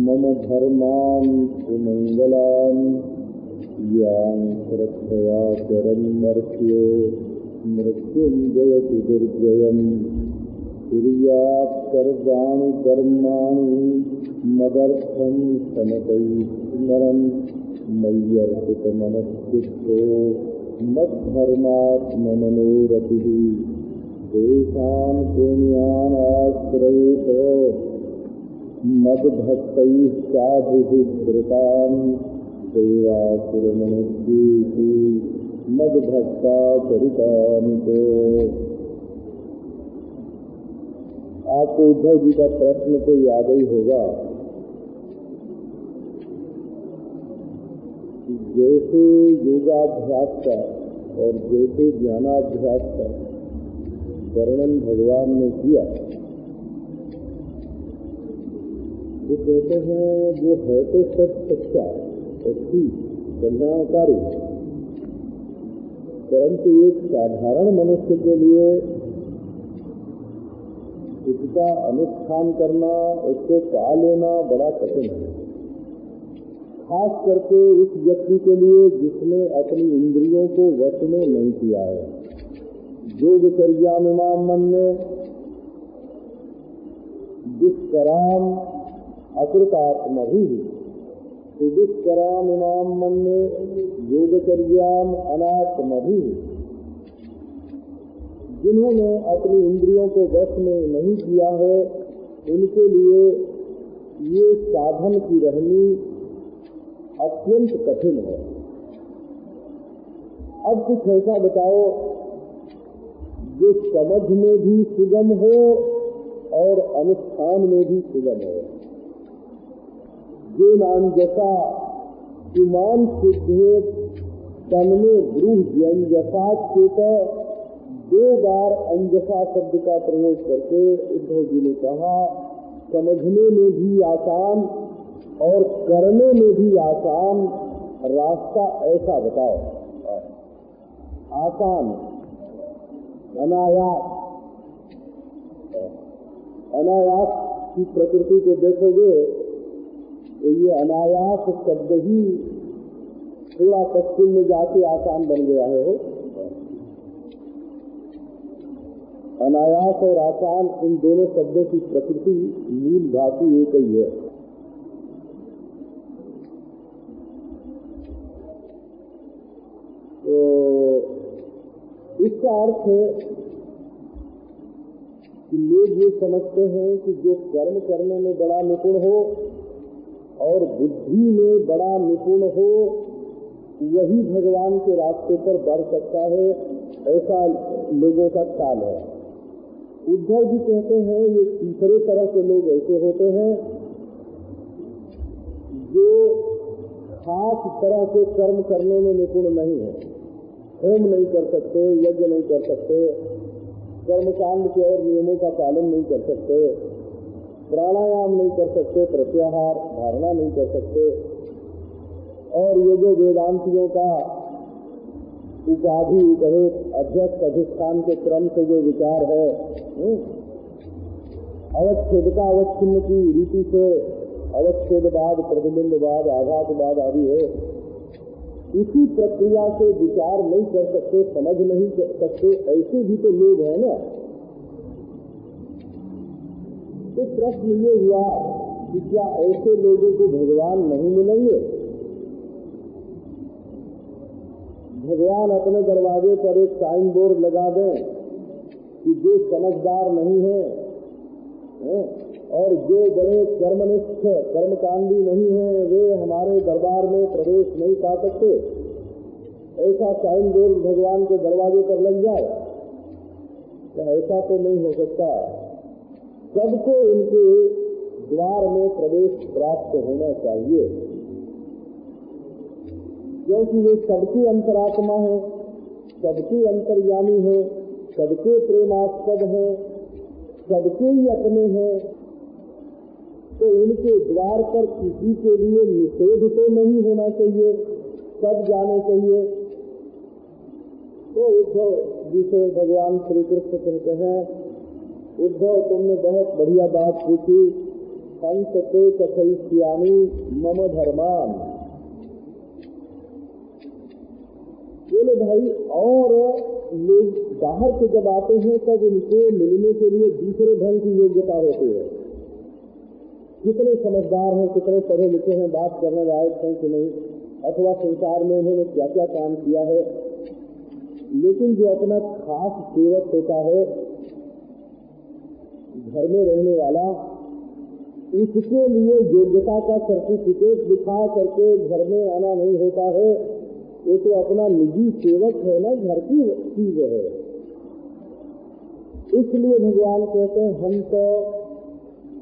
मम धर्मान् सुमंगलान् यान् श्रद्धया चरन्मर्त्यो मृत्युञ्जयति दुर्जयम् कुर्यात् सर्वाणि कर्माणि मदर्थं सनतैः स्मरन् मय्यर्पितमनश्चित्तो मद्धर्मात्ममनोरतिः तेषां पुण्यान् आश्रयेत मद्भक्तैः साधुभिर्धृताम् सेवासुरमनुष्येषु मद्भक्ता चरितानि तो। आपको उद्धव जी का प्रश्न तो याद ही होगा। जैसे योगाभ्यास का और जैसे ज्ञानाभ्यास का वर्णन भगवान ने किया, वो कहते हैं वो है तो सब सच्चा और ठीक कल्याणकारी, परंतु एक साधारण मनुष्य के लिए इसका अनुष्ठान करना, उसको पा लेना बड़ा कठिन है। खास करके उस व्यक्ति के लिए जिसने अपनी इंद्रियों को वश में नहीं किया है। योगचर्यानुमाम मन में दुष्कराम अकृतात्मभि दुष्कराम इमाम मन में योगचर्याम अनात्मभि, जिन्होंने अपनी इंद्रियों को वश में नहीं किया है उनके लिए ये साधन की रहनी अत्यंत कठिन है। अब कुछ ऐसा बताओ जो समझ में भी सुगम हो और अनुष्ठान में भी सुगम हो। जो नांजसा सुमान सिद्धे तन में ब्रूह व्यंजसा चेत, 2 बार अंजसा शब्द का प्रयोग करके उद्धव जी ने कहा समझने में भी आसान और करने में भी आसान रास्ता ऐसा बताओ। आसान अनायास, अनायास की प्रकृति को देखोगे तो ये अनायास शब्द ही थोड़ा पश्चिम में जाके आसान बन गया है। हो अनायास और आसान इन दोनों शब्दों की प्रकृति मूल धातु एक ही है। तो इसका अर्थ है कि लोग ये समझते हैं कि जो कर्म करने में बड़ा निपुण हो और बुद्धि में बड़ा निपुण हो वही भगवान के रास्ते पर बढ़ सकता है, ऐसा लोगों का ख्याल है। उद्धव जी कहते हैं ये तीसरे तरह के लोग ऐसे होते हैं जो खास तरह के कर्म करने में निपुण नहीं है। होम नहीं कर सकते, यज्ञ नहीं कर सकते, कर्मकांड के और नियमों का पालन नहीं कर सकते, प्राणायाम नहीं कर सकते, प्रत्याहार धारणा नहीं कर सकते, और ये जो वेदांतियों का उपाधि उपहेत अध्यक्ष अधिष्ठान के क्रम से जो विचार है, अवच्छेद का अवच्छिन्न की रीति से अवच्छेदवाद, प्रतिबिंबवाद, आघातवाद आदि है, इसी प्रक्रिया से विचार नहीं कर सकते, समझ नहीं कर सकते, ऐसे भी तो लोग हैं ना। तो प्रश्न ये हुआ कि क्या ऐसे लोगों को भगवान नहीं मिलेंगे? भगवान अपने दरवाजे पर एक साइन बोर्ड लगा दें कि जो समझदार नहीं है और जो बड़े कर्मनिष्ठ कर्मकांडी नहीं है वे हमारे दरबार में प्रवेश नहीं पा सकते, ऐसा साइन बोर्ड भगवान के दरवाजे पर लग जाए? तो ऐसा तो नहीं हो सकता। सबको उनके द्वार में प्रवेश प्राप्त होना चाहिए, क्योंकि वे सबके अंतरात्मा है, सबके अंतर्यामी है, सबके प्रेमास्पद है, सबके ही अपने हैं। तो उनके द्वार पर किसी के लिए निषेध तो नहीं होना चाहिए, सब जाने चाहिए। तो उद्धव जिसे भगवान श्री कृष्ण कहते हैं, उद्धव तुमने बहुत बढ़िया बात पूछी, हंस ते कथयिष्यामि मम धर्मान। बोले भाई, और लोग बाहर से जब आते हैं तब उनको मिलने के लिए दूसरे ढंग की योग्यता होती है। कितने समझदार हैं, कितने पढ़े लिखे हैं, बात करने लायक हैं कि नहीं, अथवा संसार में उन्होंने क्या क्या काम किया है। लेकिन जो अपना खास सेवक होता है, घर में रहने वाला, इसके लिए योग्यता का सर्टिफिकेट दिखा करके घर में आना नहीं होता है। वो तो अपना निजी सेवक है ना, घर की चीज है। इसलिए भगवान कहते हैं हम तो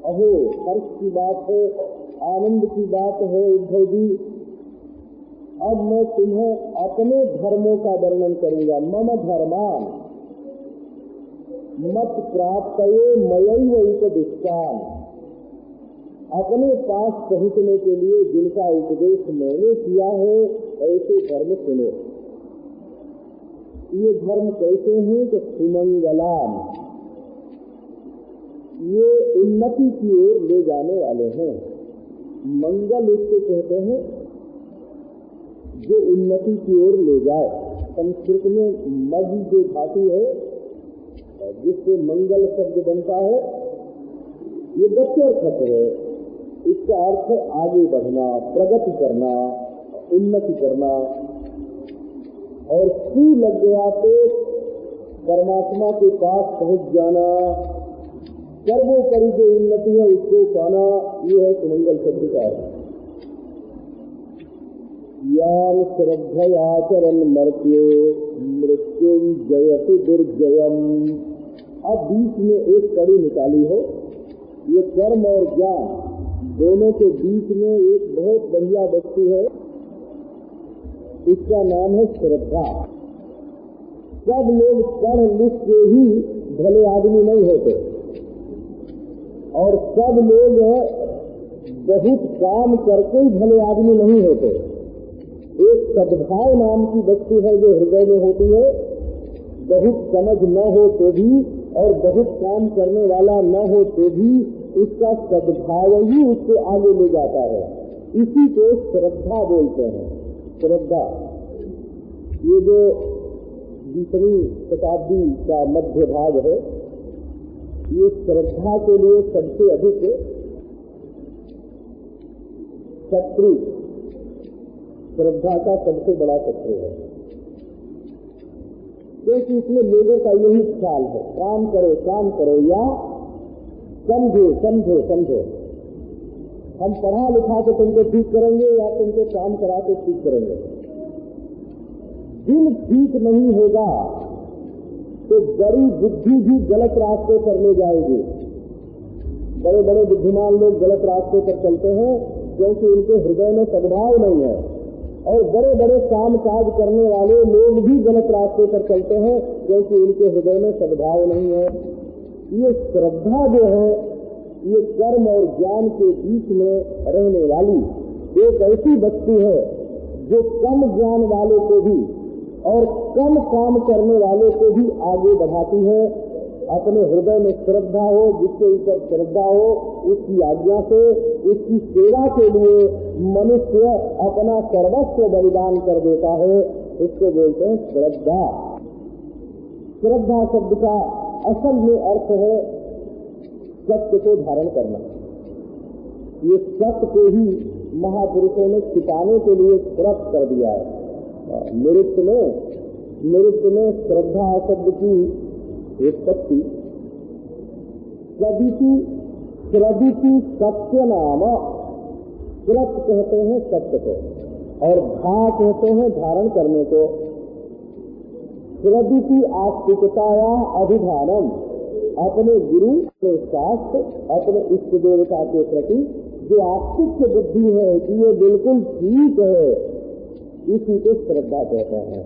अहो हर्ष की बात है, आनंद की बात है उद्धव जी। अब मैं तुम्हें अपने धर्मों का वर्णन करूंगा। मम धर्मान मत प्राप्त मयैव उपदिष्टान। अपने पास पहुंचने के लिए जिनका उपदेश मैंने किया है, ऐसे धर्म सुनो। ये धर्म कैसे हैं कि सुमंगलाम, ये उन्नति की ओर ले जाने वाले हैं। मंगल उसको कहते हैं जो उन्नति की ओर ले जाए। संस्कृत में मग जो धातु है जिससे मंगल शब्द बनता है, ये गत्यर्थ है। इसका अर्थ है आगे बढ़ना, प्रगति करना, उन्नति करना। और सू लग गया तो परमात्मा के पास पहुंच जाना, सर्वोपरि जो उन्नति है उसको पाना, ये है सुमंगल शब्द का अर्थ। यान श्रद्धयाचरण मर्त्यो मृत्युम जयतु दुर्जयम। अब बीच में एक कड़ी निकाली हो, ये कर्म और ज्ञान दोनों के बीच में एक बहुत बढ़िया वस्तु है, इसका नाम है श्रद्धा। सब लोग पढ़ लिख के ही भले आदमी नहीं होते, और सब लोग बहुत काम करके ही भले आदमी नहीं होते। एक सद्भाव नाम की वस्तु है जो हृदय में होती है। बहुत समझ न हो तो भी और बहुत काम करने वाला न हो तो भी उसका सद्भाव ही उसको आगे ले जाता है। इसी को श्रद्धा बोलते हैं। श्रद्धा ये जो 20वीं शताब्दी का मध्य भाग है, ये श्रद्धा के लिए सबसे अधिक शत्रु, श्रद्धा का सबसे बड़ा शत्रु है। क्योंकि इसमें लोगों का यही ख्याल है, काम करो या समझो समझो समझो। हम पढ़ा लिखा के तुमको ठीक करेंगे या तुमको काम करा के ठीक करेंगे। दिल ठीक नहीं होगा तो बड़ी बुद्धि भी गलत रास्ते पर ले जाएगी। बड़े बड़े बुद्धिमान लोग गलत रास्ते पर चलते हैं क्योंकि उनके हृदय में सद्भाव नहीं है, और बड़े बड़े काम काज करने वाले लोग भी गलत रास्ते पर चलते हैं क्योंकि उनके हृदय में सद्भाव नहीं है। ये श्रद्धा जो है, ये कर्म और ज्ञान के बीच में रहने वाली एक ऐसी वस्तु है जो कम ज्ञान वाले को भी और कम काम करने वाले को भी आगे बढ़ाती है। अपने हृदय में श्रद्धा हो, जिसके ऊपर श्रद्धा हो, उसकी आज्ञा से उसकी सेवा के लिए मनुष्य अपना सर्वस्व बलिदान कर देता है। इसको बोलते हैं श्रद्धा। श्रद्धा शब्द का असल में अर्थ है सत्य को धारण करना। ये सत्य को ही महापुरुषों ने छिपाने के लिए श्रद्धा कर दिया है। नृत्य में श्रद्धा शब्द की उत्पत्ति श्रदिति सत्य नाम। श्रद्ध कहते हैं सत्य को और धा कहते हैं धारण करने को। श्रदिति आस्तिकताया अभिधानम, अपने गुरु, अपने शास्त्र, अपने इष्ट देवता के प्रति जो आस्तिक बुद्धि है कि ये बिल्कुल ठीक है, इसी को श्रद्धा कहते हैं।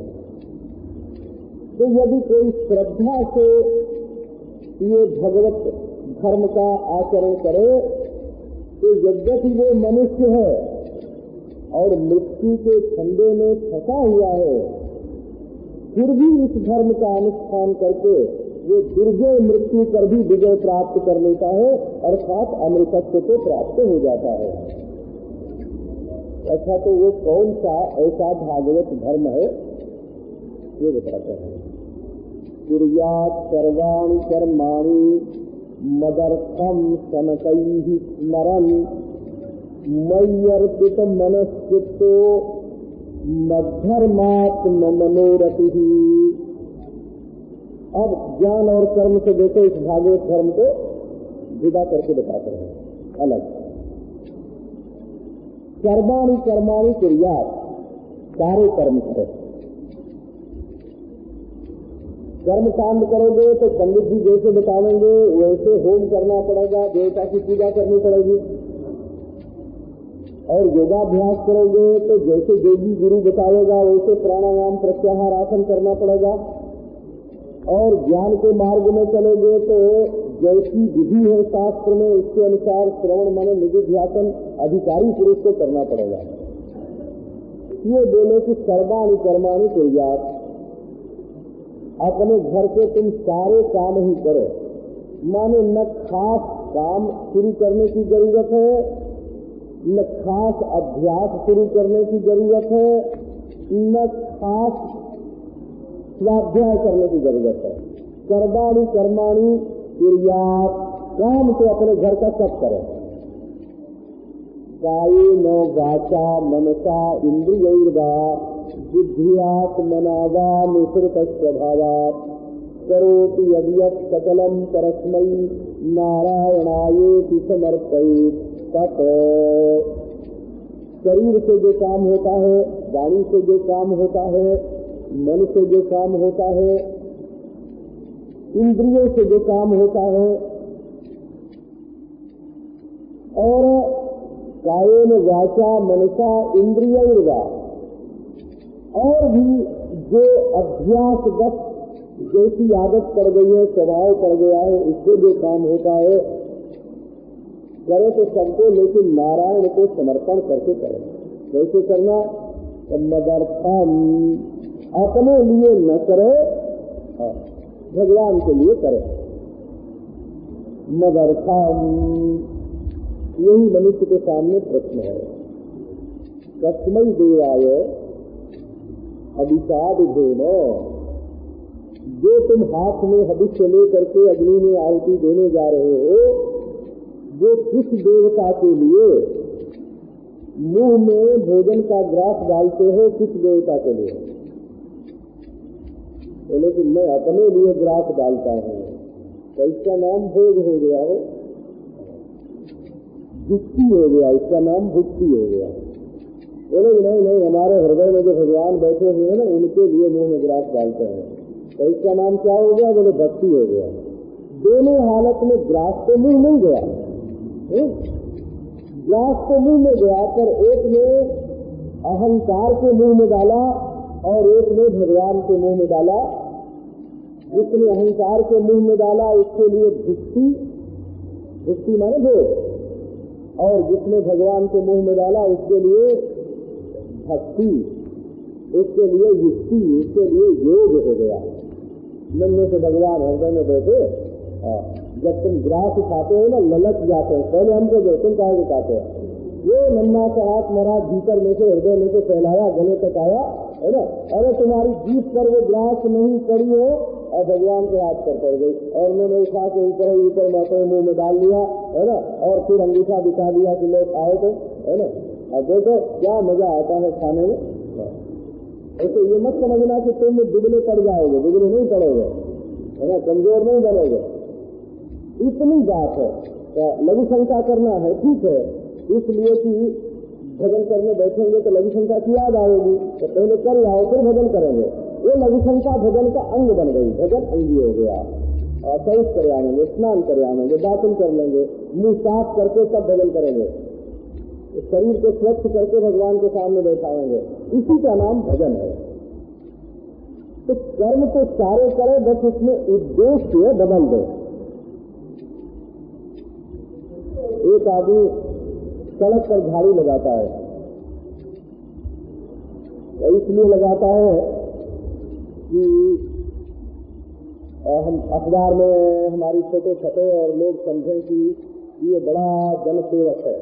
तो यदि कोई श्रद्धा से ये भगवत धर्म का आचरण करे तो यद्यपि वो मनुष्य है और मृत्यु के फंदे में फंसा हुआ है, फिर भी इस धर्म का अनुष्ठान करके वो दुर्जय मृत्यु पर भी विजय प्राप्त कर लेता है, अर्थात अमृतत्व को प्राप्त हो जाता है। अच्छा, तो वो कौन सा ऐसा भागवत धर्म है ये बताते हैं। कुर्यात् सर्वाणि कर्माणि मदर्थम सनकैः स्मरन् मय्यर्पित मनश्चित्तो मद्धर्मात्म मनोरतिः। अब ज्ञान और कर्म से देखो इस भागवत धर्म को विदा करके बताते हैं अलग। सर्वाणि कर्माणि कुर्यात्, सारे कर्म करें। कर्म कांड करोगे तो पंडित जी जैसे बताएंगे वैसे होम करना पड़ेगा, देवता की पूजा करनी पड़ेगी। और योगाभ्यास करोगे तो जैसे योगी गुरु बताएगा वैसे प्राणायाम प्रत्याहार आसन करना पड़ेगा। और ज्ञान के मार्ग में चलोगे तो जैसी विधि है शास्त्र में उसके अनुसार श्रवण मनन निधिध्यासन अधिकारी पुरुष को करना पड़ेगा। ये बोले कि सर्वाणि कर्माणि कुर्यात्, अपने घर के तुम सारे काम ही करो। माने न खास काम शुरू करने की जरूरत है, न खास अभ्यास शुरू करने की जरूरत है, न खास स्वाध्याय करने की जरूरत है। सर्वाणि कर्माणि कुर्यात्, काम तो अपने घर का सब करें। कायेन वाचा मनसा इंद्रियैर्वा बुद्ध्यात्मना वा निसृत स्वभावात् करोति यद्यत् सकलं परस्मै नारायणायेति समर्पयेत् तत्। शरीर से जो काम होता है, वाणी से जो काम होता है, मन से जो काम होता है, इंद्रियों से जो काम होता है, और कायेन वाचा मनसा इंद्रियैर्वा, और भी जो अभ्यासगत जैसी आदत पड़ गई है, स्वभाव पड़ गया है, इससे जो काम होता है करे तो सबको, लेकिन नारायण को समर्पण करके करें। कैसे करना? मदर्थम, अपने लिए न करे, भगवान के लिए करे। मदर्थम, यही मनुष्य के सामने प्रश्न है। कस्मै देवाय अभिषाद देनो, जो तुम हाथ में हविष्य लेकर के अग्नि में आहुति देने जा रहे हो, वो किस देवता के लिए मुंह में भोजन का ग्रास डालते हो? किस देवता के लिए? बोले कि मैं अपने लिए ग्रास डालता हूँ, तो इसका नाम भोग हो गया हो, भुक्ति हो गया, इसका नाम भुक्ति हो गया। बोले नहीं नहीं, हमारे हृदय में जो भगवान बैठे हुए हैं ना, उनके लिए मुंह में ग्रास डालते हैं, तो इसका नाम क्या हो गया? बोले भक्ति हो गया। दोनों हालत में ग्रास तो मुंह नहीं गया, ग्रास तो मुंह में गया, पर एक ने अहंकार के मुंह में डाला और एक ने भगवान के मुंह में डाला। जिसने अहंकार के मुंह में डाला उसके लिए भुक्ति, भुक्ति माने भोग, और जिसने भगवान के मुंह में डाला उसके लिए भक्ति। उसके लिए युक्ति, उसके लिए योग हो गया। मिलने से भगवान हृदय में बैठे। जब तुम ग्रास खाते हो ना, ललच जाते हैं, पहले हमको दो, तुम काहे को खाते हो? ये नन्ना सा हाथ महाराज भीतर में से, हृदय में से फैलाया, गले तक आया, है ना? अरे तुम्हारी जीभ पर वो ग्रास नहीं पड़ी हो और भगवान के हाथ पर पड़ गई, और मैंने उठा के ऊपर मैं अपने मुंह में डाल लिया, है ना? और फिर अंगूठा दिखा दिया कि लोग आए थे, है ना? अब देखो क्या मजा आता है खाने में। ऐसे ये मत समझना कि तुम दुबले पड़ जाओगे, दुबले नहीं पड़ोगे, है ना? कमजोर नहीं बनोगे। इतनी बात है। लघु शंका करना है, ठीक है, इसलिए कि भजन करने बैठेंगे तो लघु शंका की याद आएगी, तो पहले कर आओ फिर भजन करेंगे। ये लघु शंका भजन का अंग बन गई, भजन अंगी हो गया। और शौच कर आएंगे, स्नान कर आएंगे, दातुन कर लेंगे, मुंह साफ करके तब भजन करेंगे, शरीर को स्वच्छ करके भगवान के सामने बैठाएंगे, इसी का नाम भजन है। तो कर्म तो सारे करे, बस उसमें उद्देश्य बदल दे। एक आदमी सड़क पर झाड़ू लगाता है, इसलिए लगाता है कि हम अखबार में हमारी फोटो छपे और लोग समझें कि ये बड़ा जनसेवक है।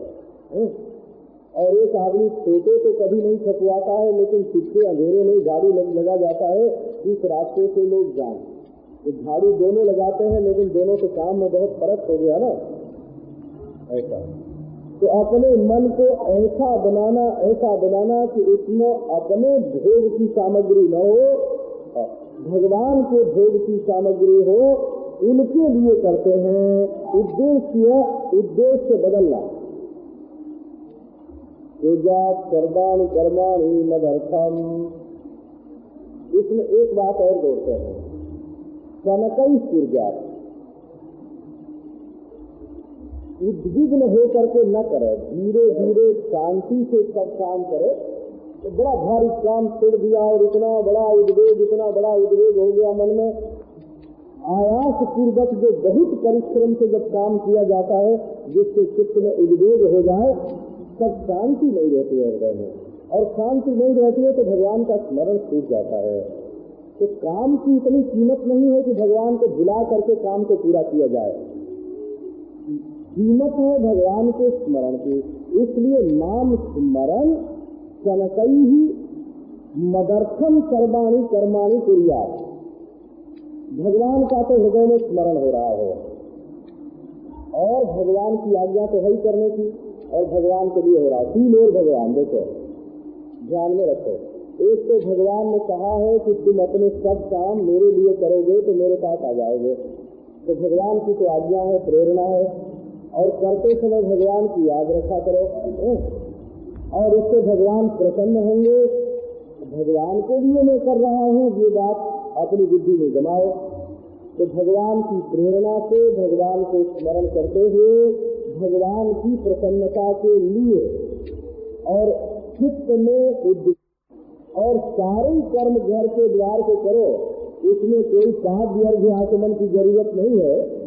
और एक आदमी फोटो तो कभी नहीं छपवाता है, लेकिन सिक्के अंधेरे में झाड़ू लगा जाता है इस रास्ते से लोग जाएं। तो झाड़ू दोनों लगाते हैं, लेकिन दोनों के काम में बहुत फर्क हो गया ना। ऐसा तो अपने मन को ऐसा बनाना कि इसमें अपने भोग की सामग्री न हो, भगवान के भोग की सामग्री हो, उनके लिए करते हैं। उद्देश्य बदलना। पूजा कर्माणि कर्माणि मदर्थम। इसमें एक बात और जोड़ते हैं, कनकई पूजा उद्विग्न होकर के न करे, धीरे धीरे शांति से सब काम करे। तो बड़ा भारी काम छोड़ दिया और इतना बड़ा उद्वेग हो गया मन में। आयास पूर्वक जो बहुत परिश्रम से जब काम किया जाता है, जिससे चित्त में उद्वेग हो जाए, तब शांति नहीं रहती है हृदय में, और शांति नहीं रहती है तो भगवान का स्मरण छूट जाता है। तो काम की इतनी कीमत नहीं है कि भगवान को भुला करके काम को पूरा किया जाए, कीमत है भगवान के स्मरण की। इसलिए नाम स्मरण कनकई ही मदर्थम कर्माणि कर्माणि कुर्यात्। भगवान का तो हृदय में स्मरण हो रहा हो, और भगवान की आज्ञा तो है ही करने की, और भगवान के लिए हो रहा। तीन और भगवान देखो, ध्यान में रखो। एक तो भगवान ने कहा है कि तुम अपने सब काम मेरे लिए करोगे तो मेरे पास आ जाओगे, तो भगवान की तो आज्ञा है, प्रेरणा है, और करते समय भगवान की याद रखा करो, और इससे भगवान प्रसन्न होंगे। भगवान के लिए मैं कर रहा हूँ, ये बात अपनी बुद्धि में जमाओ। तो भगवान की प्रेरणा से, भगवान को स्मरण करते हुए, भगवान की प्रसन्नता के लिए, और चित्त में और सारे कर्म घर के द्वार को करो। उसमें कोई साध्य अर्घ्य आचमन की जरूरत नहीं है,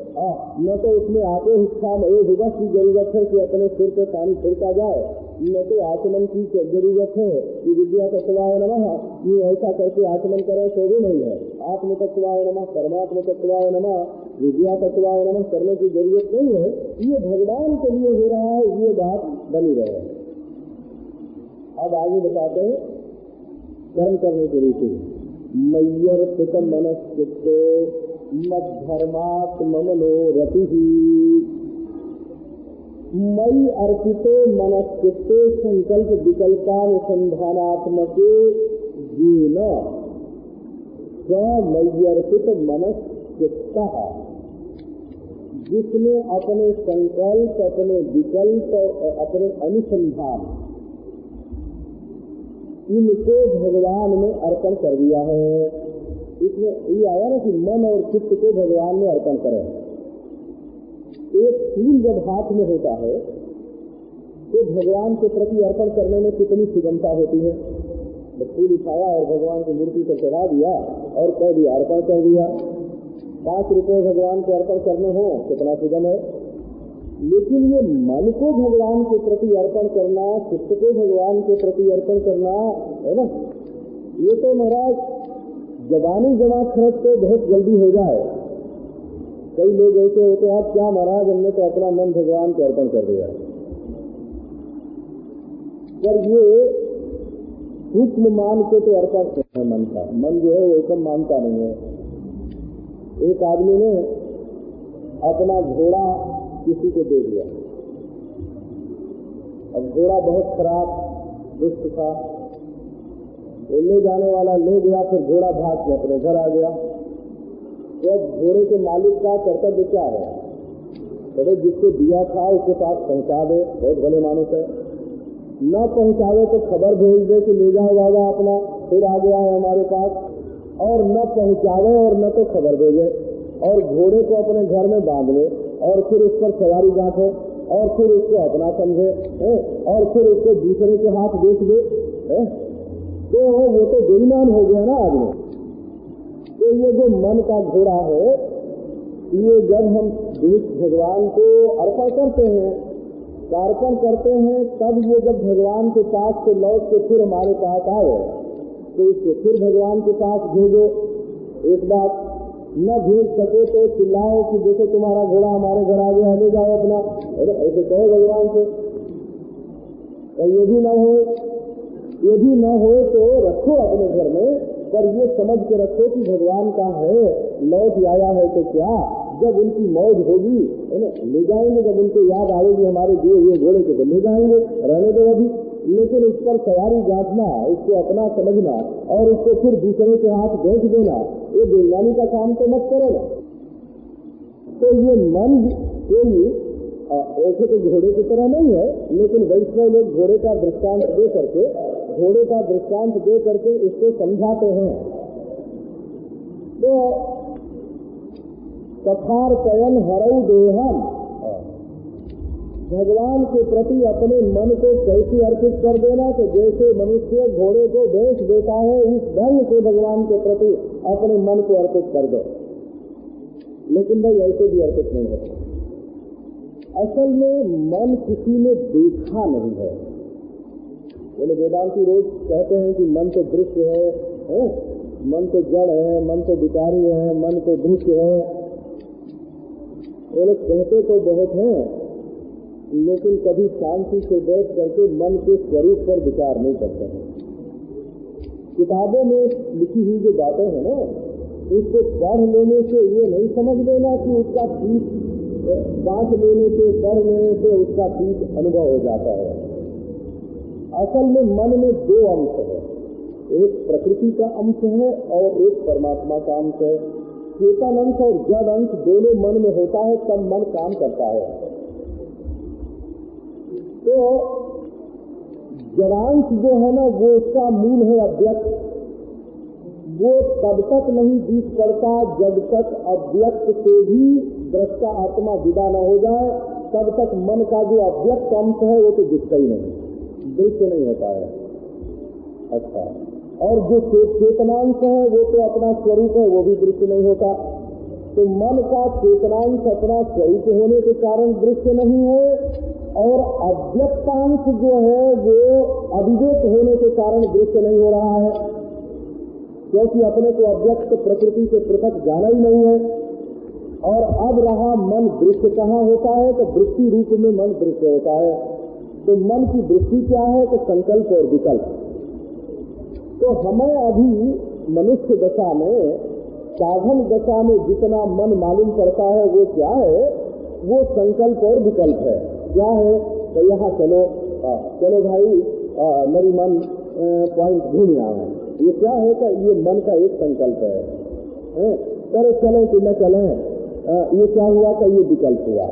न तो उसमें आगे हिस्सा में एक दिवस की जरूरत है कि अपने सिर पे पानी छिड़का जाए, न तो आचमन की जरूरत है कि विद्या तत्वाय नमः, ये ऐसा करके आचमन करें तो भी नहीं है। आत्म तत्वाय नमः, परमात्म तत्वाय नमः, विद्या तत्वाय नमः करने की जरूरत नहीं है। ये भगवान के लिए हो रहा है, ये बात बनी रहे। अब आगे बताते हैं कर्म करने की रीति। मय्यर्पित मनश्चित्तो मद्धर्मात्मनो रतिः। मयि अर्पितो मनश्चित्ते संकल्प विकल्पानुसंधानात्मके येन स मय्यर्पित मनश्चित्तः। जिसने अपने संकल्प, अपने विकल्प और अपने अनुसंधान इनको भगवान में अर्पण कर दिया है। इसमें ये आया ना कि मन और चित्त को भगवान में अर्पण करें। एक फूल जब हाथ में होता है तो भगवान के प्रति अर्पण करने में कितनी सुगमता होती है। तो फूल उठाया और भगवान की मूर्ति पर चढ़ा दिया और कह दिया, अर्पण कर दिया। 5 रुपए भगवान को अर्पण करने हो, कितना सुगम है। लेकिन ये मन को भगवान के प्रति अर्पण करना, चित्त को भगवान के प्रति अर्पण करना, है ना, ये तो महाराज जबानी जमा खर्च तो बहुत जल्दी हो जाए। कई लोग ऐसे होते हैं, आप क्या महाराज हमने तो अपना मन भगवान को अर्पण कर दिया, पर ये सूक्ष्म मान के तो अर्पण है मन का। मन जो है वो एकदम मानता नहीं है। एक आदमी ने अपना घोड़ा किसी को दे दिया। अब घोड़ा बहुत खराब दुष्ट था, वो ले जाने वाला ले गया, फिर घोड़ा भाग के अपने घर आ गया। तो अब घोड़े के मालिक का कर्तव्य क्या है? अरे जिसको दिया था उसके पास पहुंचा दे, बहुत भले मानुस है। न पहुंचावे तो खबर भेज दे कि ले जाओ बाबा अपना, फिर आ गया है हमारे पास। और न पहुंचावे और न तो खबर भेजे, और घोड़े को अपने घर में बांध ले, और फिर उस पर सवारी गांठे, और फिर उसको अपना समझे, और फिर उसको दूसरे के हाथ बेच दे, तो वो तो बेईमान हो गया ना आदमी। तो ये जो मन का घोड़ा है, ये जब हम भगवान को अर्पण करते हैं, अर्पण करते हैं, तब ये जब भगवान के पास से लौट के फिर हमारे पास आए, तो इसको फिर भगवान के पास भेजो। एक बात न भेज सके तो चिल्लाओ कि देखो तुम्हारा घोड़ा हमारे घर आ गया, ले जाओ अपना, ऐसे कहो भगवान से। ये भी न हो तो रखो अपने घर में, पर ये समझ के रखो कि भगवान का है, लौट आया है तो क्या, जब उनकी मौज होगी है ना, ले जाएंगे। जब उनको याद आएगी हमारे दिए हुए घोड़े के, तो ले जाएंगे, रहने दो अभी। लेकिन उस पर सवारी गांठना, उसको अपना समझना और उसको फिर दूसरे के हाथ बेच देना, ये बेईमानी का काम तो मत करो ना। तो ये मन कोई ऐसे तो घोड़े की तरह नहीं है, लेकिन वैष्णव लोग घोड़े का दृष्टांत दे करके इसको समझाते हैं। तो तथार्पयन् हरौ देहम, भगवान के प्रति अपने मन को कैसे अर्पित कर देना, तो जैसे मनुष्य घोड़े को बेच देता है, इस ढंग से भगवान के प्रति अपने मन को अर्पित कर दो। लेकिन भाई ऐसे भी अर्पित नहीं होता। असल में मन किसी ने देखा नहीं है। बोले वेदांती रोज कहते हैं कि मन तो दृश्य है, मन तो जड़ है, मन तो विकारी है, मन तो दृश्य है। वो लोग कहते तो बहुत हैं, लेकिन कभी शांति से बैठ करके मन के स्वरूप पर विचार नहीं करते हैं। किताबों में लिखी हुई जो बातें हैं ना, उसको पढ़ लेने से ये नहीं समझ लेना कि उसका ठीक सांस लेने से, पढ़ लेने से उसका ठीक अनुभव हो जाता है। असल में मन में दो अंश है, एक प्रकृति का अंश है और एक परमात्मा का अंश है। चेतन अंश और जड़ अंश दोनों मन में होता है, तब मन काम करता है। तो जड़ांश जो है ना, वो उसका मूल है अव्यक्त। वो तब तक नहीं दिख पड़ता जब तक अव्यक्त से भी दृष्टा आत्मा विदा न हो जाए, तब तक मन का जो अव्यक्त अंश है वो तो दिखता ही नहीं, दृश्य नहीं होता है। अच्छा, और जो चेतनांश है वो तो अपना स्वरूप है, वो भी दृश्य नहीं होता। तो मन का चेतनांश अपना स्वरूप होने के कारण दृश्य नहीं है, और अव्यक्तांश जो है वो अविवेक होने के कारण दृश्य नहीं हो रहा है, क्योंकि अपने को अव्यक्त प्रकृति से पृथक जाना ही नहीं है। और अब रहा मन दृश्य कहाँ होता है, तो वृत्ति रूप में मन दृश्य होता है। तो मन की वृत्ति क्या है, तो संकल्प और विकल्प। तो हमें अभी मनुष्य दशा में, साधन दशा में जितना मन मालूम पड़ता है वो क्या है, वो संकल्प और विकल्प है। क्या है, तो यहाँ चलो भाई मेरी मन पॉइंट घूम आए। ये क्या है कि ये मन का एक संकल्प है, करे चले कि न चले, ये क्या हुआ कि ये विकल्प हुआ।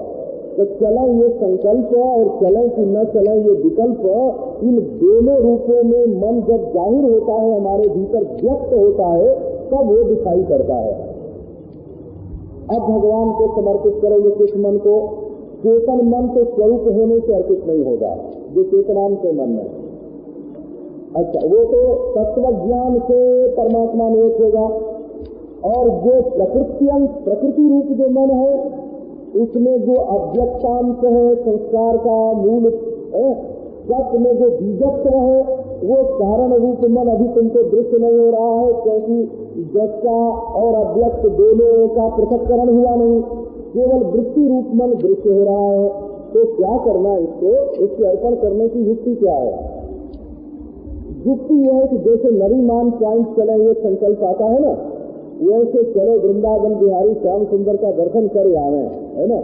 तो चले ये संकल्प और चले कि न चले ये विकल्प, इन दोनों रूपों में मन जब जाहिर होता है, हमारे भीतर व्यक्त होता है, तब वो दिखाई पड़ता है। अब भगवान को समर्पित करेंगे किस मन को? चेतन मन तो स्वरूप होने से अर्पित नहीं होगा, जो चेतनांश के मन में। अच्छा, वो तो तत्व ज्ञान से परमात्मा में एक होगा। और जो प्रकृति रूप जो मन है, उसमें जो अव्यक्तांश है, संस्कार का मूल सत्य में जो बीजत्व है, वो कारण रूप मन अभी तुमको दृश्य नहीं हो रहा है, क्योंकि दृष्टा और अव्यक्त दोनों का पृथक्करण हुआ नहीं, केवल वृत्ति रूप मन दृश्य हो रहा है। तो क्या करना इसको, इसके अर्पण करने की युक्ति क्या है? युक्ति यह है कि जैसे नरीमान पॉइंट चले ये संकल्प आता है ना, वैसे चलो वृंदावन बिहारी श्याम सुंदर का दर्शन कर आवे, है ना।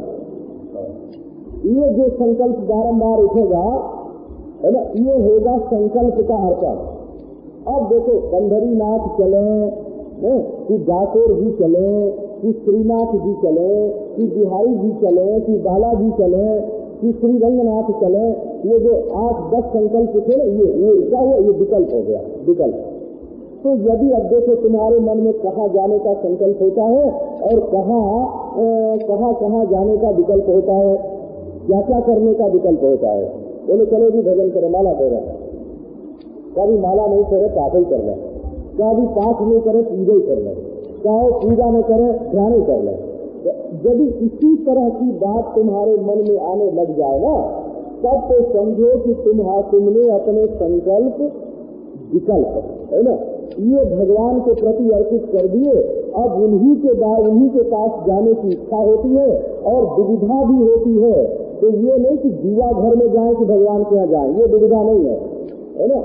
ये जो संकल्प बारंबार उठेगा, है ना, ये होगा संकल्प का अर्पण। अब देखो पंढरीनाथ चले कि डाकोर जी चले कि श्रीनाथ जी चले कि बिहारी जी चले कि बालाजी चले कि श्री रंगनाथ चले, ये जो 8-10 संकल्प थे ना, ये क्या हुआ, ये विकल्प हो गया, विकल्प। तो यदि अब देखो तुम्हारे मन में कहाँ जाने का संकल्प होता है और कहाँ जाने का विकल्प होता है, क्या क्या करने का विकल्प होता है। बोले चलो जी भजन करे, माला दे रहे, कभी माला नहीं करे पाठ ही कर ले, कभी पाठ नहीं करे पूजा ही कर ले, चाहे पूजा न करे ध्यान ही कर ले। यदि इसी तरह की बात तुम्हारे मन में आने लग जाए ना, तब तो समझो कि तुमने अपने संकल्प विकल्प, है ना, ये भगवान के प्रति अर्पित कर दिए। अब उन्हीं के पास जाने की इच्छा होती है और दुविधा भी होती है। तो ये नहीं कि जुआ घर में जाए कि भगवान के यहाँ जाए, ये दुविधा नहीं है ना।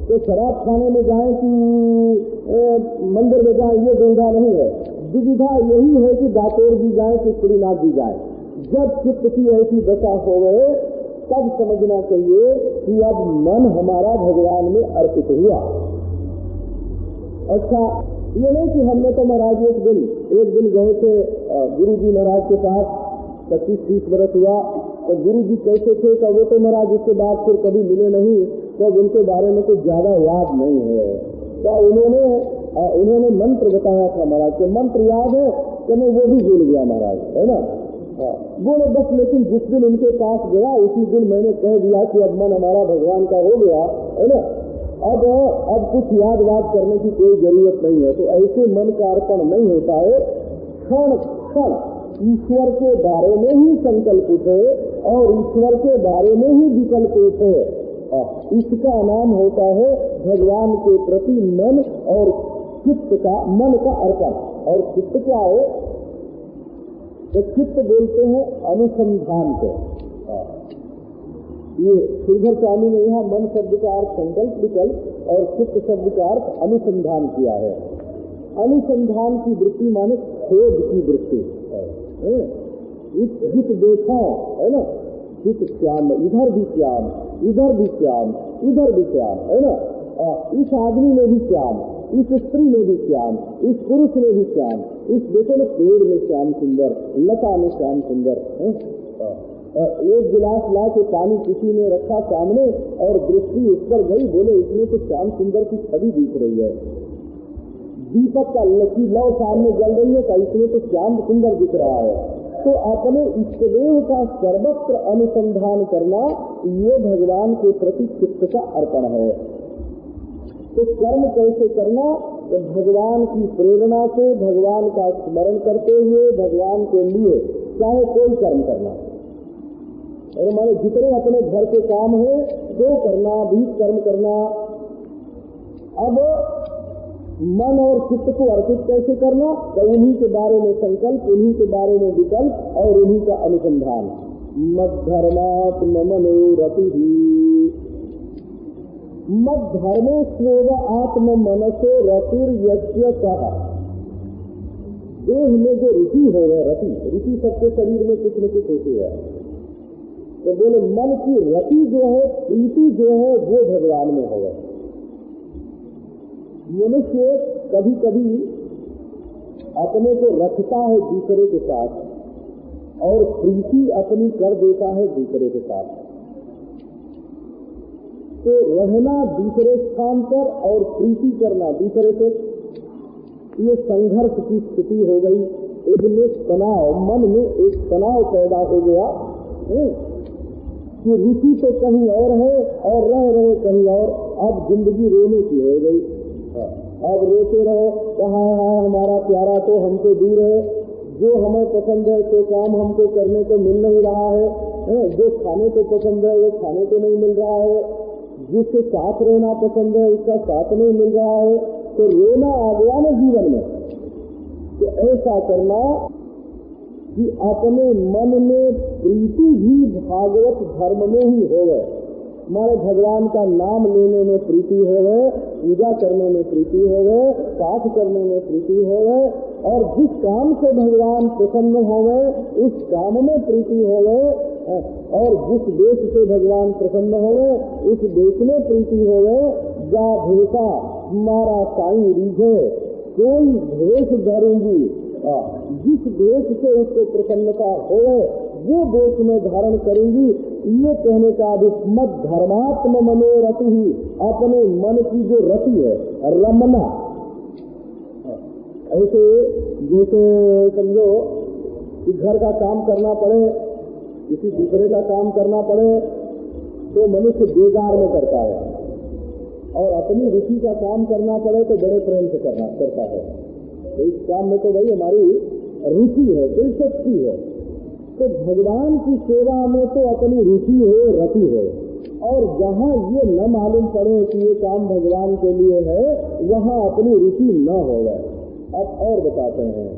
तो शराब खाने में जाए कि मंदिर में जाए, ये दुविधा नहीं है। दुविधा यही है कि दातोर भी जाए कि श्रीनाथ भी जाए। जब चित्त की ऐसी दशा हो गए तब समझना चाहिए कि अब मन हमारा भगवान में अर्पित हुआ। अच्छा, ये नहीं कि हमने तो महाराज एक दिन गए थे गुरु जी महाराज के पास, 25-30 वर्ष हुआ, तो गुरु जी कैसे थे का वो तो महाराज उसके बाद फिर कभी मिले नहीं, तो उनके बारे में कुछ ज्यादा याद नहीं है। तो उन्होंने मंत्र बताया था महाराज के, मंत्र याद है कि नहीं वो भी भूल गया महाराज, है ना। बोले बस, लेकिन जिस दिन उनके पास गया उसी दिन मैंने कह दिया कि अब मन हमारा भगवान का हो गया, है ना, अब कुछ याद करने की कोई जरूरत नहीं है। तो ऐसे मन का अर्पण नहीं होता है। क्षण क्षण ईश्वर के बारे में ही संकल्प उठे और ईश्वर के बारे में ही विकल्प उठे, इसका नाम होता है भगवान के प्रति मन और चित्त का, मन का अर्पण। और चित्त क्या है, तो चित्त बोलते हैं अनुसंधान को। ये श्रीधर स्वामी ने यहाँ मन शब्द का अर्थ संकल्प विकल्प और चित्त शब्द का अर्थ अनुसंधान किया है। अनुसंधान की वृत्ति माने खोज की वृत्ति, जित देखा, है ना, चित श्याम, इधर भी श्याम, इधर भी श्याम, इधर भी श्याम, है ना, इस आदमी में भी श्याम, इस स्त्री में भी श्याम, इस पुरुष में भी श्याम, इस देखो ना पेड़ में श्याम सुंदर, लता में श्याम सुंदर है। एक गिलास ला के पानी किसी ने रखा सामने और दृष्टि उस पर गई, बोले इसमें तो श्याम सुंदर की छवि दिख रही है। दीपक का लकी लौ सामने जल रही है, इसमें तो श्याम सुंदर दिख रहा है। तो अपने इष्टदेव का सर्वत्र अनुसंधान करना, ये भगवान के प्रति चित्त का अर्पण है। तो कर्म कैसे करना, तो भगवान की प्रेरणा से, भगवान का स्मरण करते हुए, भगवान के लिए चाहे कोई कर्म करना, और हमारे जितने अपने घर के काम है वो करना, भी कर्म करना। अब मन और चित्त को अर्पित कैसे करना, तो उन्हीं के बारे में संकल्प, उन्हीं के बारे में विकल्प और उन्हीं का अनुसंधान। मद्धर्मात्म मनोरति, मद्धर्मेश्वर आत्म मनसो रतिर्यस्य कहा। देह में जो रुचि हो है, रुचि सबके शरीर में कुछ न कुछ होती है। तो बोले मन की रति जो है, प्रीति जो है, वो भगवान में होगा। मनुष्य कभी कभी अपने को रखता है दूसरे के साथ और प्रीति अपनी कर देता है दूसरे के साथ। तो रहना दूसरे स्थान पर और प्रीति करना दूसरे से, ये संघर्ष की स्थिति हो गई। इनमें तनाव, मन में एक तनाव पैदा हो गया कि रुचि तो कहीं और है और रह रहे कहीं और। अब जिंदगी रोने की हो गई। अब रोते रहो, कहाँ है हमारा प्यारा, तो हमसे दूर है। जो हमें पसंद है तो काम हमको करने को मिल नहीं रहा है, जो खाने को पसंद है वो खाने को नहीं मिल रहा है। जिसके साथ रहना पसंद है उसका साथ नहीं मिल रहा है तो रोना आ गया ना जीवन में। तो ऐसा करना कि अपने मन में प्रीति भी भागवत धर्म में ही हो गए। हमारे भगवान का नाम लेने में प्रीति हो गए, पूजा करने में प्रीति हो गए, पाठ करने में प्रीति हो गए, और जिस काम से भगवान प्रसन्न हो गए उस काम में प्रीति हो गए, और जिस देश से भगवान प्रसन्न हो गए उस देश में प्रीति हो गए। जा भेषा हमारा साईं रीझे कोई भेष धरूंगी, जिस देश से उसको प्रसन्नता हो वो देश में धारण करेंगी। ये कहने का मत धर्मात्म मनोरति ही, अपने मन की जो रति है रमना। ऐसे जैसे समझो कि घर का काम करना पड़े, किसी दूसरे का काम करना पड़े तो मनुष्य बेकार में करता है, और अपनी रुचि का काम करना पड़े तो बड़े प्रेम से करता है। तो इस काम में तो भाई हमारी रुचि है, दिलचस्पी है। तो भगवान की सेवा में तो अपनी रुचि है, रति है, और जहाँ ये न मालूम पड़े कि ये काम भगवान के लिए है वहाँ अपनी रुचि न हो गए। अब और बताते हैं,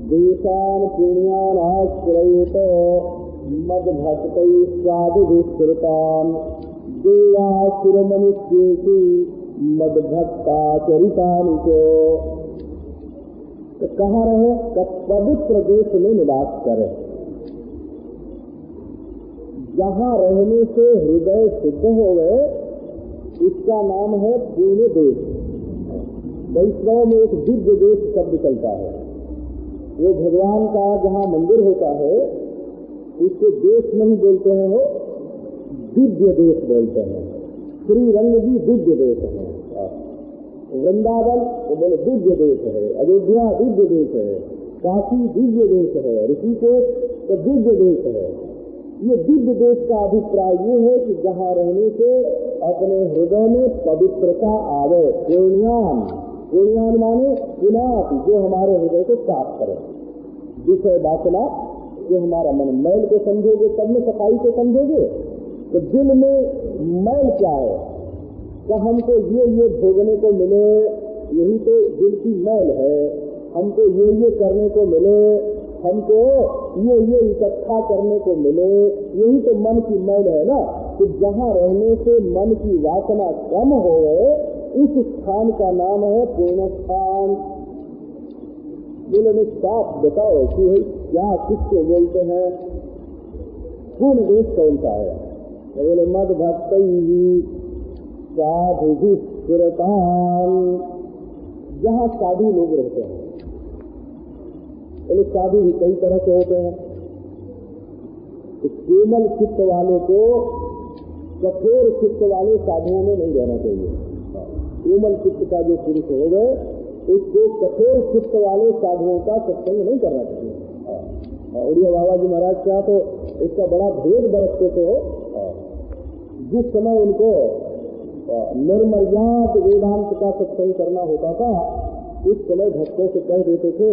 देशान पुण्यान आश्रयेत मद भक्त साधु विस्तृतान देवासुर मनुष्येषु मद भक्ताचरितानि को। तो कहाँ रहे? पवित्र देश में निवास करे, जहाँ रहने से हृदय शुद्ध हो गए उसका नाम है पुण्य देश। वैष्णव में एक दिव्य देश शब्द चलता है, वो भगवान का जहाँ मंदिर होता है उसको देश नहीं बोलते हैं, वो दिव्य देश बोलते हैं। श्री रंग भी दिव्य देश है, वृंदावन वो बोले दिव्य देश है, अयोध्या दिव्य देश है, काशी दिव्य देश है, ऋषिकेश तो दिव्य देश है। ये दिव्य देश का अभिप्राय ये है कि जहाँ रहने से अपने हृदय में पवित्रता आवे। पुण्यान, पुण्यान माने पुनाप, जो हमारे हृदय को साफ करे। विषय वासना, जो हमारा मन मैल को समझोगे तब में सफाई को समझोगे। तो दिल में मैल क्या है? तो हमको ये भोगने को मिले, यही तो दिल की मैल है। हमको ये करने को मिले, हमको ये इकट्ठा करने को मिले, यही तो मन की मैल है ना। तो जहाँ रहने से मन की वासना कम हो गए उस स्थान का नाम है पूर्ण स्थान। बोले साफ बताओ कि क्या किसको बोलते हैं? पूर्ण देश कौन सा है? बोले मद भक्त साधु विस्तृतान, जहाँ साधु लोग रहते हैं। बोले साधु भी कई तरह के होते हैं। तो कोमल चित्त वाले को कठोर चित्त वाले साधुओं में नहीं रहना चाहिए। कोमल चित्त का जो पुरुष हो गए उसको कठोर चित्त वाले साधुओं का सत्संग नहीं करना चाहिए। उड़िया बाबा जी महाराज क्या तो इसका बड़ा भेद बरतते थे। जिस समय उनको निर्मर्याद वेदांत का सत्संग करना होता था उस समय भक्तों से कह देते थे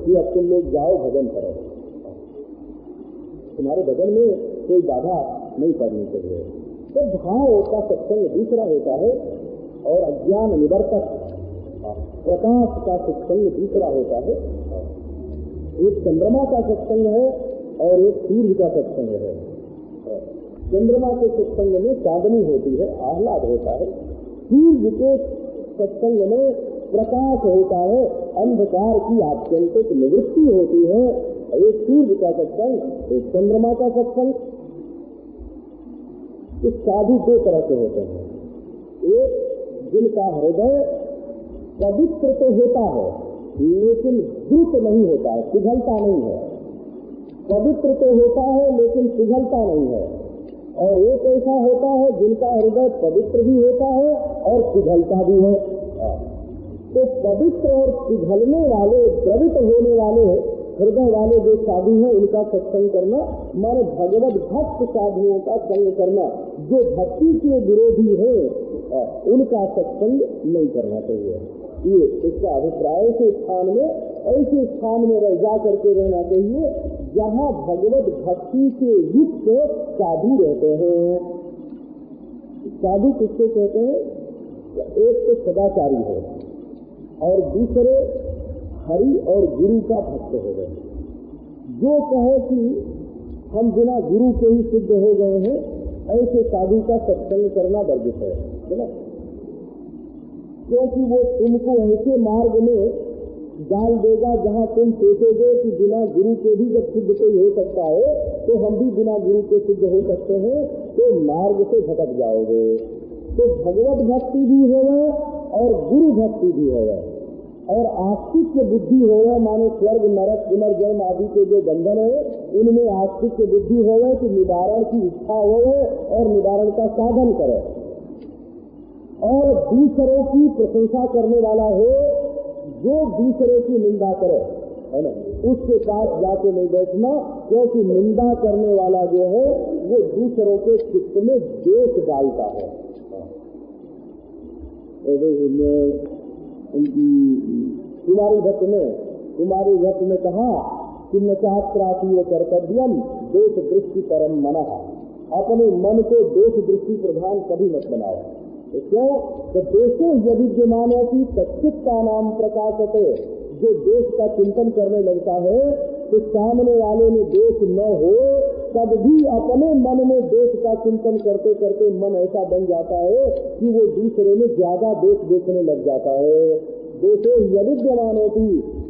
कि अब तुम लोग जाओ भजन करो, तुम्हारे भजन में कोई बाधा नहीं पड़नी चाहिए। तो भाव का सत्संग दूसरा होता है और अज्ञान निवर्तक प्रकाश का सत्संग दूसरा होता है। एक चंद्रमा का सत्संग है और एक सूर्य का सत्संग है। चंद्रमा के सत्संग में चांदनी होती है, आह्लाद होता है। सूर्य के सत्संग में प्रकाश होता है, अंधकार की आत्यंतिक निवृत्ति होती है। एक सूर्य का सत्संग, एक चंद्रमा का सत्संग। तो साधु दो तरह के होते हैं। एक जिनका हृदय पवित्र तो होता है लेकिन द्रुत नहीं होता है, पिघलता नहीं है। पवित्र तो होता है लेकिन पिघलता नहीं है। और एक ऐसा होता है जिनका हृदय पवित्र भी होता है और पिघलता भी है। तो पवित्र और पिघलने वाले, द्रवित होने वाले हृदय वाले जो साधु हैं उनका सत्संग करना माने भगवत भक्त साधुओं का संग करना। जो भक्ति के विरोधी है उनका सत्संग नहीं करना चाहिए। ये इसका अभिप्राय से स्थान में ऐसे स्थान में रह जा करके रहना चाहिए जहाँ भगवत भक्ति से युक्त साधु रहते हैं। साधु किसको कहते हैं? एक तो सदाचारी है और दूसरे हरि और गुरु का भक्त हो गए। जो कहे कि हम बिना गुरु के ही सिद्ध हो गए हैं, ऐसे साधु का सत्संग करना वर्जित है ना, क्योंकि वो तुमको ऐसे मार्ग में डाल देगा जहाँ तुम सोचोगे कि बिना गुरु के भी जब सिद्ध कोई हो सकता है तो हम भी बिना गुरु के सिद्ध हो सकते हैं, तो मार्ग से भटक जाओगे। तो भगवत भक्ति भी होगा और गुरु भक्ति भी होगा और आस्तिक बुद्धि होगा, माने स्वर्ग नरक पुनर्जन्म आदि के जो बंधन है उनमें आस्तिक बुद्धि होगा कि निवारण की इच्छा हो और निवारण का साधन करे, और दूसरों की प्रशंसा करने वाला हो, जो दूसरे की निंदा करे, है ना, उसके पास जाके नहीं बैठना, क्योंकि निंदा करने वाला जो है वो दूसरों के चित्त में दोष डालता है। कुमारी भट्ट ने कहा कि न शास्त्रातीय कर्तव्यम दोष दृष्टि परम मनः, अपने मन को दोष दृष्टि प्रधान कभी मत बनाओ। तो क्यों? तो दोषों यविद्यमानों की तच्चित्ता नाम प्रकाशते, जो दोष का चिंतन करने लगता है तो सामने वाले में दोष न हो तब भी अपने मन में दोष का चिंतन करते करते मन ऐसा बन जाता है कि वो दूसरे में ज्यादा दोष देखने लग जाता है। दोषों यविद्यमानों की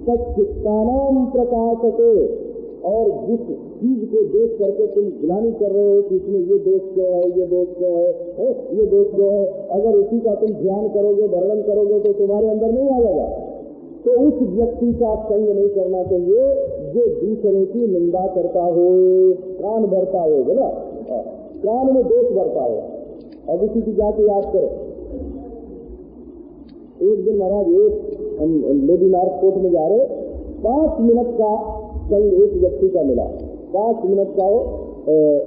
तच्चित्ता नाम प्रकाशते, और जिस चीज को देख करके तुम ग्लानि कर रहे हो कि इसमें ये दोष क्यों है, ये दोष क्यों है, ये दोष क्यों है, अगर इसी का तुम ध्यान करोगे, वर्णन करोगे तो तुम्हारे अंदर नहीं आएगा। तो उस व्यक्ति का संग नहीं करना चाहिए जो दूसरे की निंदा करता हो, कान भरता हो, बोला कान में दोष भरता हो। अब इसी की जाके याद करो। एक दिन महाराज हम लेडी नार्थ कोर्ट में जा रहे, 5 मिनट का संग एक व्यक्ति का मिला, 5 मिनट का हो,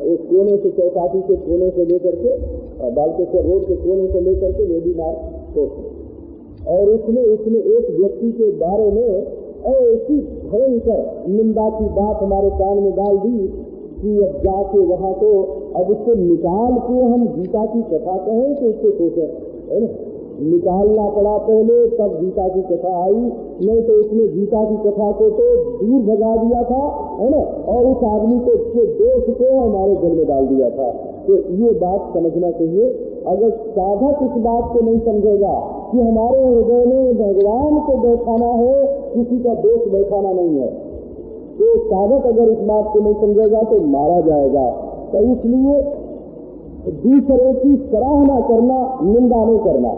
एक कोने से चौपाटी के कोने से लेकर के बालकेश्वर रोड के कोने से लेकर के लेडी नार्थ कोर्ट, और उसने एक व्यक्ति के बारे में ऐसी भयंकर निंदा की बात हमारे कान में डाल दी कि अब जाके वहां तो अब उसको निकाल के हम गीता की कथा कहें तो उसको सोचे, है ना, निकालना पड़ा पहले, तब गीता की कथा आई, नहीं तो उसने गीता की कथा को तो दूर भगा दिया था, है ना, और उस आदमी को उसके दोष को हमारे घर में डाल दिया था। तो ये बात समझना चाहिए। अगर साधक इस बात को नहीं समझेगा कि हमारे हृदय में भगवान को बैठाना है, किसी का दोष बैठाना नहीं है, तो साधक अगर इस बात को नहीं समझेगा तो मारा जाएगा। तो इसलिए दूसरे की सराहना करना, निंदा नहीं करना,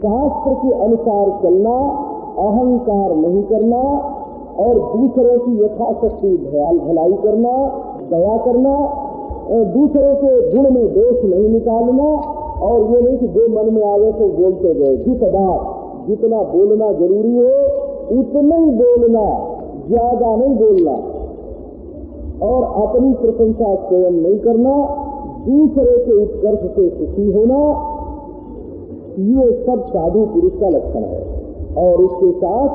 शास्त्र के अनुसार चलना, अहंकार नहीं करना, और दूसरों की यथाशक्ति भलाई करना, दया करना, दूसरों के गुण में दोष नहीं निकालना, और ये नहीं कि जो मन में आवे तो बोलते गए। जिस बात जितना बोलना जरूरी हो उतना ही बोलना, ज्यादा नहीं बोलना, और अपनी प्रशंसा स्वयं नहीं करना, दूसरे के उत्कर्ष से सुखी होना, ये सब साधु पुरुष का लक्षण है। और इसके साथ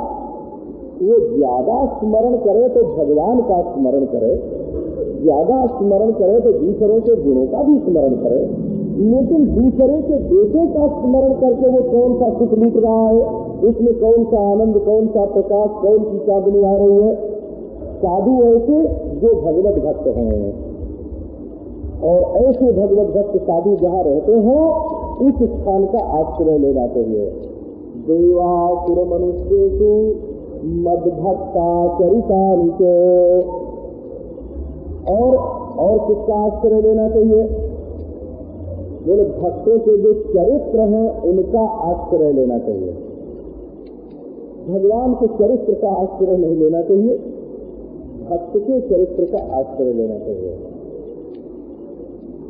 वो ज्यादा स्मरण करे तो भगवान का स्मरण करे, ज्यादा स्मरण करे तो दूसरों के गुणों का भी स्मरण करे, लेकिन दूसरे के दोषों का स्मरण करके वो कौन सा सुख लूट रहा है, उसमें कौन सा आनंद, कौन सा प्रकाश, कौन सी चांदनी आ रही है। साधु ऐसे जो भगवत भक्त हैं, और ऐसे भगवत भक्त साधु जहाँ रहते हैं उस स्थान का आश्रय लेना चाहिए। देवासुर मनुष्येषु मद्भक्ता चरितानिके, और किसका आश्रय लेना चाहिए? बोले भक्तों के जो चरित्र हैं उनका आश्रय लेना चाहिए। भगवान के चरित्र का आश्रय नहीं लेना चाहिए, भक्त के चरित्र का आश्रय लेना चाहिए।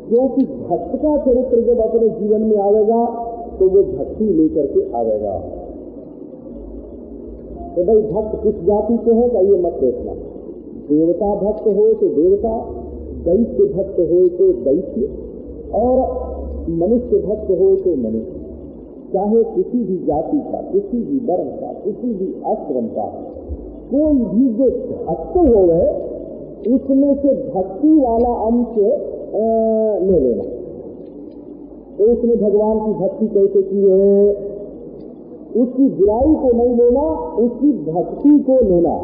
क्योंकि भक्त का चरित्र जब अपने जीवन में आवेगा तो वो भक्ति लेकर के आवेगा। तो भाई भक्त किस जाति के है का ये मत देखना, देवता भक्त हो तो देवता, दैत्य भक्त हो तो दैत्य, और मनुष्य भक्त हो तो मनुष्य, चाहे किसी भी जाति का, किसी भी वर्ण का, किसी भी आश्रम का, कोई भी जो भक्त हो गए उसमें से भक्ति वाला अंश ले लेना। तो उसने भगवान की भक्ति कैसे की है? उसकी बुराई को नहीं लेना, उसकी भक्ति को लेना,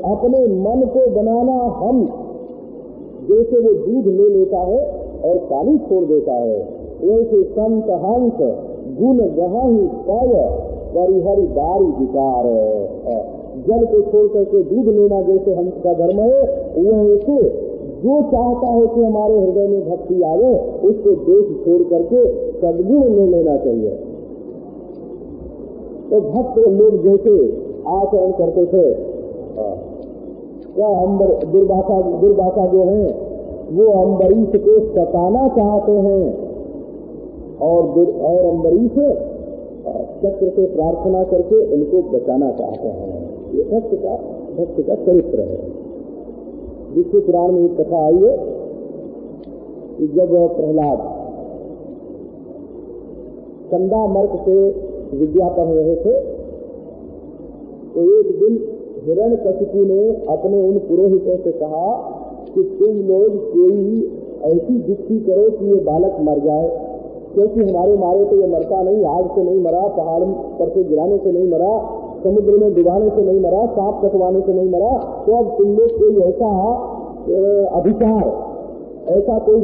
अपने मन को बनाना। हम जैसे वो दूध ले लेता है और पानी छोड़ देता है, वैसे संत हंस गुण गहाही पाय परिहरि बारी विकार। जल को छोड़ करके दूध लेना जैसे हंस का धर्म है, वैसे जो चाहता है कि हमारे हृदय में भक्ति आवे, उसको देश छोड़ करके सद्गुण ले लेना चाहिए। तो भक्त लोग जैसे आचरण करते थे, क्या दुर्वासा जो है वो अम्बरीश को सताना चाहते हैं और अम्बरीश चक्र से प्रार्थना करके उनको बचाना चाहते हैं। ये भक्त का चरित्र है। विष्णु पुराण में एक कथा आई है कि जब प्रहलाद चंदा मर्क से विद्या पढ़ रहे थे, तो एक दिन हिरण्यकशिपु ने अपने उन पुरोहितों से कहा कि तुम लोग कोई ऐसी युक्ति करो कि ये बालक मर जाए, क्योंकि हमारे मारे तो ये मरता नहीं, आग से नहीं मरा, पहाड़ पर से गिराने से नहीं मरा, समुद्र में डुबाने से नहीं मरा, सांप कटवाने से नहीं मरा। तो अब तुम लोग कोई ऐसा अधिकार, ऐसा कोई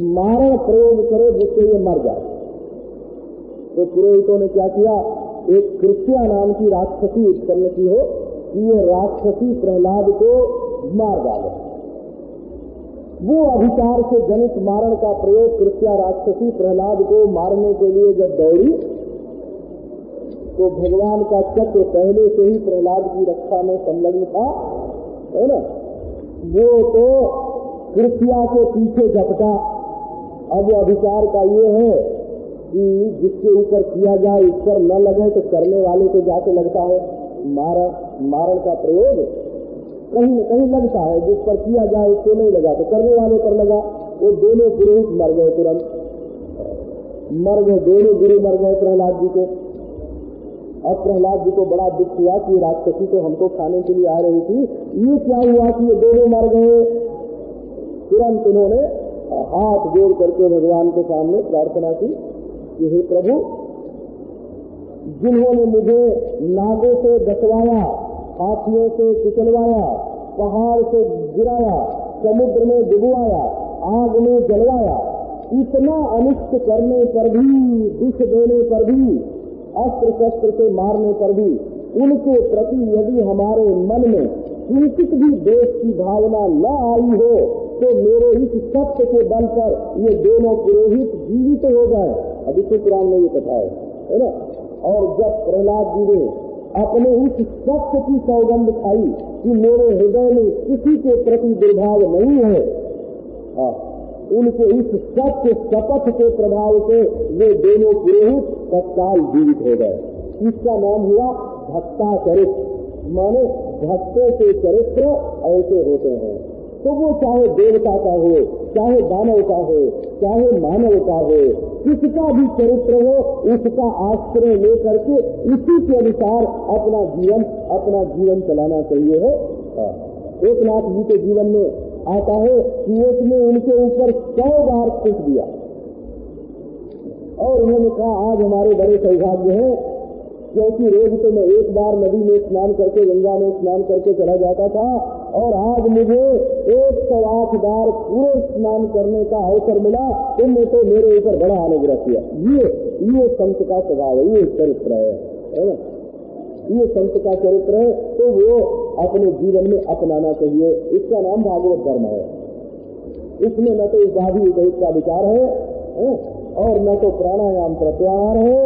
मारण प्रयोग करो जिससे ये मर जाए। तो पुरोहितों ने क्या किया, एक कृत्या नाम की राक्षसी उत्पन्न की हो कि ये राक्षसी प्रहलाद को मार डाले। वो अधिकार से जनित मारण का प्रयोग कृत्या राक्षसी प्रहलाद को मारने के लिए जब दौड़ी, तो भगवान का चक्र पहले से ही प्रहलाद की रक्षा में संलग्न था, है ना। वो तो कृत्या के पीछे झपटा। अब अधिकार का ये है कि जिसके ऊपर किया जाए उस पर न लगे तो करने वाले को जाके लगता है। मारण का प्रयोग कहीं न कहीं लगता है, जिस पर किया जाए उसको नहीं लगा तो करने वाले पर लगा। वो दोनों पुरोहित मर गए, तुरंत मर गए, दोनों गुरु मर गए प्रहलाद जी के। अब प्रहलाद जी को बड़ा दुख हुआ कि राक्षसी तो हमको खाने के लिए आ रही थी, ये क्या हुआ कि ये दोनों मर गए। तुरंत उन्होंने हाथ जोड़ करके भगवान के सामने प्रार्थना की कि हे प्रभु, जिन्होंने मुझे नागों से डसवाया, हाथियों से कुचलवाया, पहाड़ से गिराया, समुद्र में डुबवाया, आग में जलवाया, इतना अनिष्ट करने पर भी, विष देने पर भी, अस्त्र शस्त्र से मारने पर भी उनके प्रति यदि हमारे मन में किंचित भी देश की भावना न आई हो, तो मेरे इस सत्य के बल पर ये दोनों पुरोहित जीवित हो गए। अभी तो पुराण में ये कथा है ना। और जब प्रहलाद जी ने अपने इस सत्य की सौगंध खाई कि मेरे हृदय में किसी के प्रति दुर्भाव नहीं है, उनके इस सत्य शपथ के प्रभाव से वे दोनों पुरोहित तत्काल जीवित हो गए। इसका नाम हुआ भक्ता चरित्र, माने भक्तों के चरित्र ऐसे होते हैं। तो वो चाहे देवता का हो, चाहे दानव का हो, चाहे मानव का हो, किसका भी चरित्र हो, उसका आश्रय लेकर के इसी के अनुसार अपना जीवन चलाना चाहिए है। एक नाथ जी के जीवन में आता है कि उसने उनके ऊपर 100 बार पूछ दिया और उन्होंने कहा आज हमारे बड़े सौभाग्य हैं, क्योंकि रोज तो मैं एक बार नदी में स्नान करके, गंगा में स्नान करके चला जाता था, और आज मुझे 108 बार पूरे स्नान करने का अवसर मिला। तुमने तो मेरे ऊपर बड़ा अनुग्रह किया। ये संत का स्वभाव है, ये चरित्र है ना, ये संत का चरित्र है। तो वो अपने जीवन में अपनाना चाहिए। इसका नाम भागवत धर्म है। इसमें न तो उपाधि उपहित का विचार है और न तो प्राणायाम प्रत्याहार है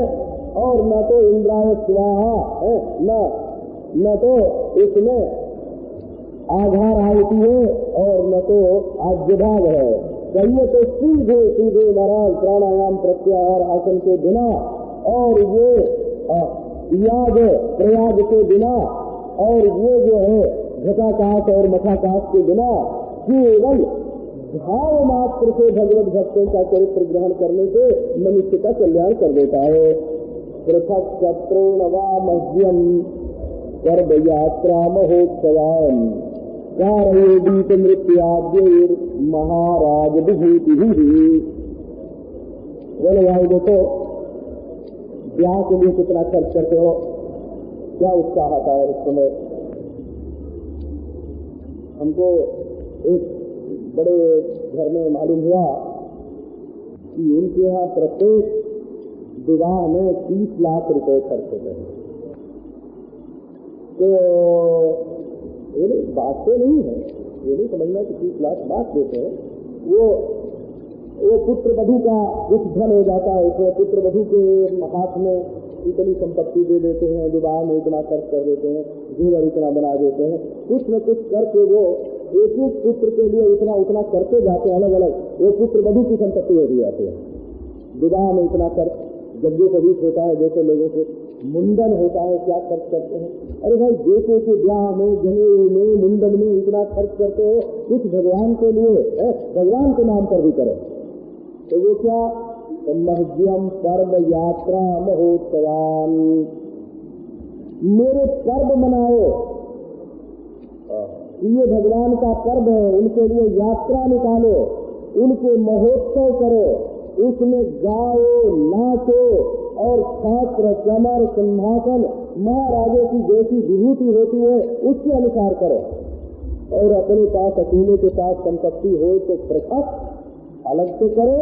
और न तो इंद्राय स्वाहा है, न तो इसमें आधार आयती है और न तो आज्ञभाग है। कहिए तो सीधे महाराज प्राणायाम प्रत्याहार आसन के बिना और ये याग प्रयाग के बिना और ये जो है घटाकाश और मठाकाश के बिना केवल भाव मात्र से भगवत भक्तों का चरित्र ग्रहण करने से मनुष्य का कल्याण कर देता है। पृथक चत्रेण वा मह्यम कर्म यात्रा महोत्सवान कारयोगीत मृत्याद्य महाराज विभूति। बोले भाई देखो ब्याह के लिए कितना खर्च करते हो, क्या उत्साह आता है उस समय। हमको एक बड़े घर में मालूम हुआ कि उनके यहाँ प्रत्येक विवाह में 30 लाख रुपए खर्च होते हैं। तो ये बात तो नहीं है, ये नहीं समझना कि 30 लाख बात देते हैं। वो पुत्र वधू का कुछ धन हो जाता है, उसमें पुत्र वधू के हाथ में इतनी संपत्ति दे देते हैं, विवाह में इतना खर्च कर देते हैं, जीवन इतना बना देते हैं, कुछ न कुछ करके वो एक एक पुत्र के लिए इतना उतना करते जाते हैं, अलग अलग वो पुत्र वधू की संपत्ति हो जाती है। विवाह में इतना खर्च, यज्ञोपवीत होता है, जैसे लोगों के मुंडन होता है, क्या खर्च करते हैं। अरे भाई बेटे के ब्याह में, जनेऊ में, मुंडन में इतना खर्च करते हो, कुछ भगवान के लिए, भगवान के नाम पर भी करो। तो वो क्या, महज्यम पर्व यात्रा महोत्सवान, मेरे पर्व मनाओ, ये भगवान का पर्व है, उनके लिए यात्रा निकालो, उनके महोत्सव करो, उसमें गाओ, नाचो और छात्र कमर सिंहासन महाराजों की जैसी विभूति होती है उसके अनुसार करो। और अपने पास अकेले के पास संपत्ति हो तो पृथक अलग से करो,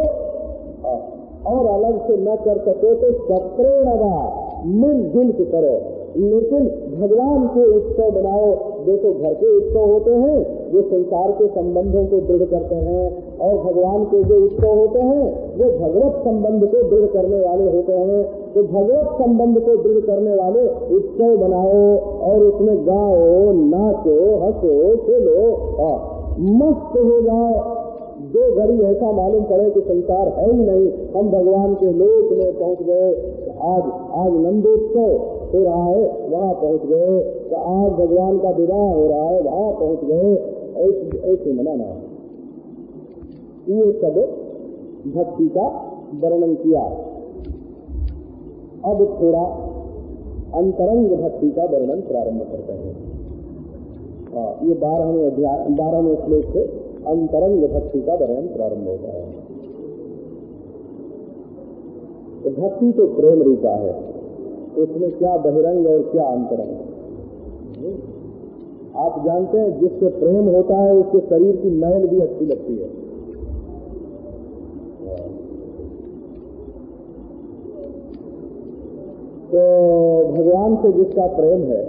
और अलग से न कर सको तो सत्रेणवा मिलजुल के करो। लेकिन भगवान के उत्सव बनाओ। देखो घर के उत्सव होते हैं वो संसार के संबंधों को दृढ़ करते हैं, और भगवान के जो उत्सव होते हैं वो भगवत संबंध को दृढ़ करने वाले होते हैं। तो भगवत संबंध को दृढ़ करने वाले उत्सव बनाओ और उसमें गाओ, नाचो, हंसो, खेलो, मस्त हो जाओ। दो घड़ी ऐसा मालूम पड़े कि संसार है ही नहीं, हम भगवान के लोक में पहुंच गए। आज नंदोत्सव हो रहा है, वहाँ पहुंच गए। तो आज भगवान का विवाह हो रहा है, वहाँ पहुंच गए। ऐसे मनाना। ये सब भक्ति का वर्णन किया। अब थोड़ा अंतरंग भक्ति का वर्णन प्रारंभ करते हैं। ये 12वें श्लोक से अंतरंग भक्ति का वर्णन प्रारंभ होता है। तो भक्ति तो प्रेम रूपा है, उसमें क्या बहिरंग और क्या अंतरंग। आप जानते हैं जिससे प्रेम होता है उसके शरीर की मैल भी अच्छी लगती है। तो भगवान से जिसका प्रेम है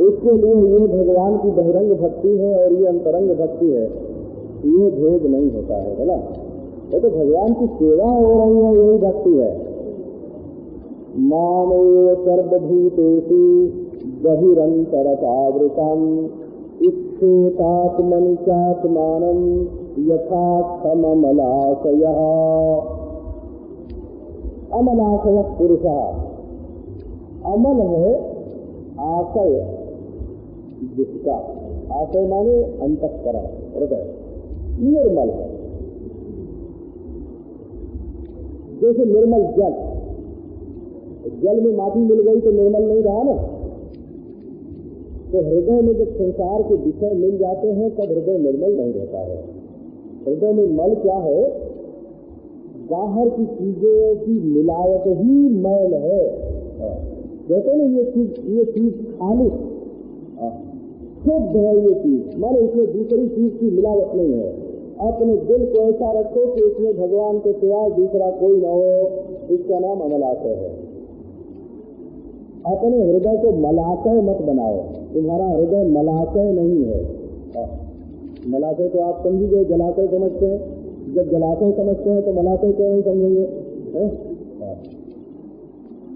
उसके लिए ये भगवान की बहिरंग भक्ति है और ये अंतरंग भक्ति है, ये भेद नहीं होता है, बोला। तो भगवान की सेवा हो रही है, यही भक्ति है। मामेव सर्वभूतेषु बहिरंतरतावृतम् इच्छेतात्मनि चात्मानं यथाक्षममलाशयः। अमलाशयः पुरुषः, अमल है आशय जिसका, आशय माने अंतःकरण, हृदय निर्मल है। जैसे निर्मल जल, जल में माटी मिल गई तो निर्मल नहीं रहा ना। तो हृदय में जब संसार के विषय मिल जाते हैं तब हृदय निर्मल नहीं रहता है। हृदय में मल क्या है, बाहर की चीजों की मिलावट ही मैल है। कहते ना ये चीज खाली शुद्ध है, ये चीज माने इसमें दूसरी चीज की मिलावट नहीं है। अपने दिल को ऐसा रखो कि इसमें भगवान के सिवाय दूसरा कोई न हो, इसका नाम अमलाशय है। अपने हृदय को मलाशय मत बनाओ, तुम्हारा हृदय मलाशय नहीं है। मलाशय तो आप समझी गए, जलाशय समझते हैं। जब जलाशय समझते हैं तो मलाशय क्यों नहीं समझेंगे?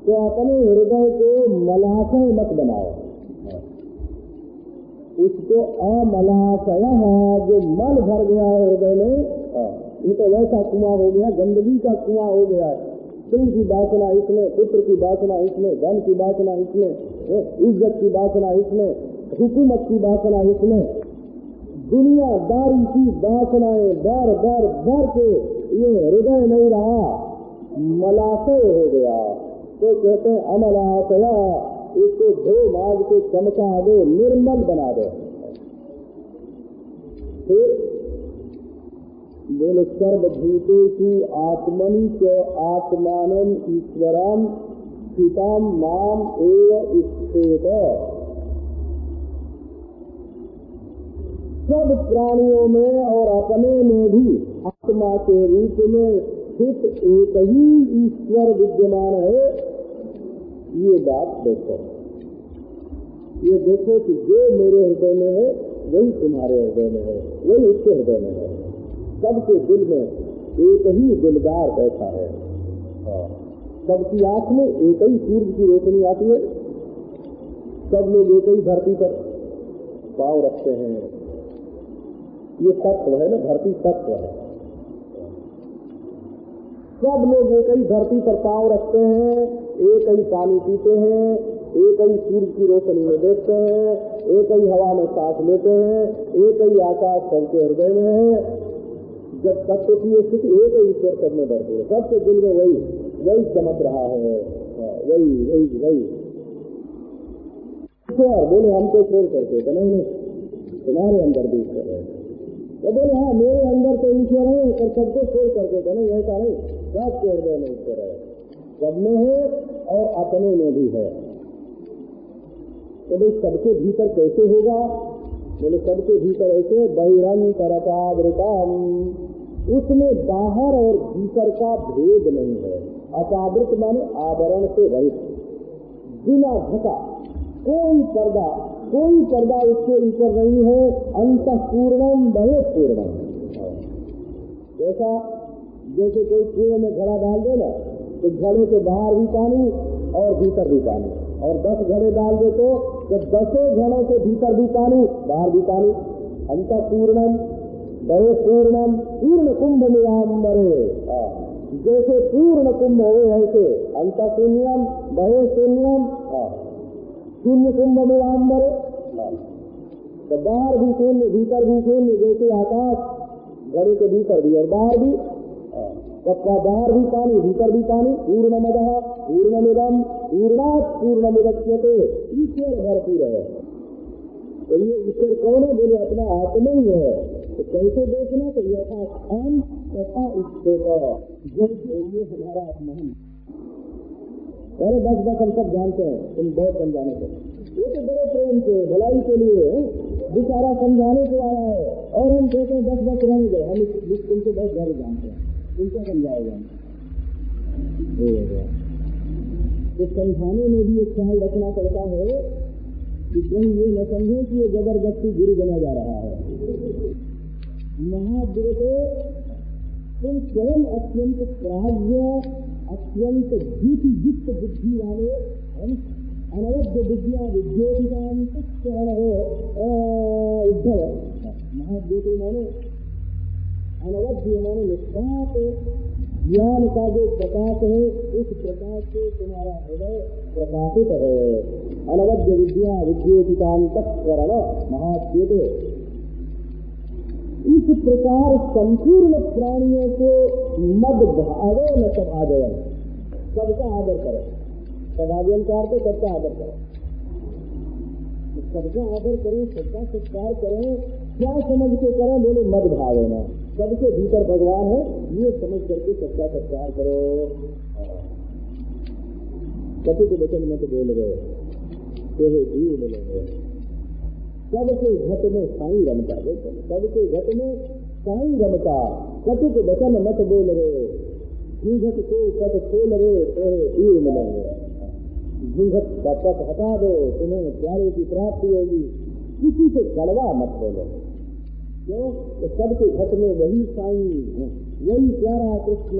तो अपने हृदय को मलाशय मत बनाओ, उसको अमलाशय है। जो मल भर गया है हृदय में, ये तो वैसा कुआं हो गया, गंदगी का कुआं हो गया है। स्त्री की वासना इसमें, पुत्र की वासना इसमें, धन की वासना इसमें, इज्जत की वासना इसमें, हुकूमत की वासना इसमें, दुनियादारी की वासनाएं बार बार भर के ये हृदय नहीं रहा, मलाशय हो गया। तो कहते हैं अमलाशय, इसको धो माज के चमका दो, निर्मल बना दो। फिर बोले सर्वभूतेषु आत्मनि च आत्मानं ईश्वरं स्थितं माम एव स्थित। सब प्राणियों में और अपने में भी आत्मा के रूप में स्थित एक ही ईश्वर विद्यमान है। ये बात देखो, ये देखो कि जो मेरे हृदय में है वही तुम्हारे हृदय में है, वही उसके हृदय में है। सबके दिल में एक ही दिलदार बैठा है। सबकी आंख में एक ही सूर्य की रोशनी आती है। सब लोग एक ही धरती पर पांव रखते हैं। ये तत्व है ना, धरती तत्व है। सब लोग एक ही धरती पर पांव रखते हैं, एक ही पानी पीते हैं, एक ही सूर्य की रोशनी में देखते हैं, एक ही हवा में सांस लेते हैं, एक ही आकाश सबके हृदय में है। जब तत्व की स्थिति एक ही ईश्वर सब में बढ़ती है, सबके दिल में वही चमक रहा है। वही बोले हमको छोड़ करके तो नहीं, तुम्हारे अंदर भी ईश्वर है। तो बोले हाँ मेरे अंदर तो ईश्वर है, पर सबको छोड़ करके तो नहीं, ऐसा नहीं। सबके हृदय में ईश्वर है, सब में है और अपने में भी है। तो भाई सबके भीतर कैसे होगा? बोले सबके भीतर ऐसे बहिरंतरतावृतम, उसमें बाहर और भीतर का भेद नहीं है। अपावृत माने आवरण से रहित, बिना ढका, कोई पर्दा उसके ऊपर नहीं है। अंतःपूर्णम बहिःपूर्णम। जैसे कोई कुएं में घड़ा डाल दे ना, तो घड़े के बाहर भी पानी और भीतर भी पानी, और 10 घड़े डाल दे तो 10 घड़ों के भीतर भी पानी, बाहर भी पानी। अंतःपूर्णम बहिःपूर्णम पूर्ण कुंभ मिलाम्बरे। जैसे पूर्ण कुंभ हो ऐसे अंतःशून्यम बहिःशून्यम शून्य कुंभ मिलाम्बरे। तो बाहर भी शून्य भीतर भी शून्य, जैसे आकाश घड़े के भीतर भी और बाहर भी। सबका बाहर भी पानी भीतर भी पानी। पूर्णमदः पूर्णमिदं पूर्णात् पूर्णमुदच्यते। ईश्वर भरपूर है। तो ये ईश्वर कौन है? बोले अपना आत्मा ही है। तो कैसे देखना? तो यथा स्थान तथा स्थित, जैसे ये हमारा आत्मा है। अरे बस हम सब जानते हैं, तुम बहुत समझाने को, ये तो बड़े प्रेम से भलाई के लिए बेचारा समझाने को आया है, और हम कहते हैं बस रहने दो, हम तुमसे बहुत ज्यादा जानते हैं, तुमसे समझाएगा। तो समझाने में भी एक ख्याल रखना पड़ता है कि कहीं ये न समझे कि ये जबरदस्ती गुरु बना जा रहा है। महादेव को तुम स्वयं अत्यंत प्राज्ञ, अत्यंत युक्त बुद्धि वाले, अनवद्य विद्या विद्योतिकांत चरण हो उद्धव। महादेव माने अनवद्य माने निष्पात ज्ञान का जो प्रकाश है, उस प्रकाश से तुम्हारा हृदय प्रकाशित है। अनवद्य विद्या विद्योतिकांत चरण महादेव। इस प्रकार संपूर्ण प्राणियों को मद भावे न सभाजयन, सबका आदर करो। सभाजन का अर्थ सबका आदर करो, सबका आदर करें, सबका सत्कार करें। क्या समझ के करें? बोले मद भावे न, सबके भीतर भगवान है, ये समझ करके सबका सत्कार करो। कति के वचन मत बोल गए तो जीव मिलेंगे। सबके घट में साई रमता, सबके घट में साई रमता। कति के वचन मत बोल रहे, घूंघट को पट खोल रहे तो जीव मिलेंगे। घूंघट का पट हटा दो, तुम्हें प्यारे की प्राप्ति होगी। किसी से कड़वा मत बोलो, क्यों? तो सबके घट में वही साई, वही प्यारा कृष्ण,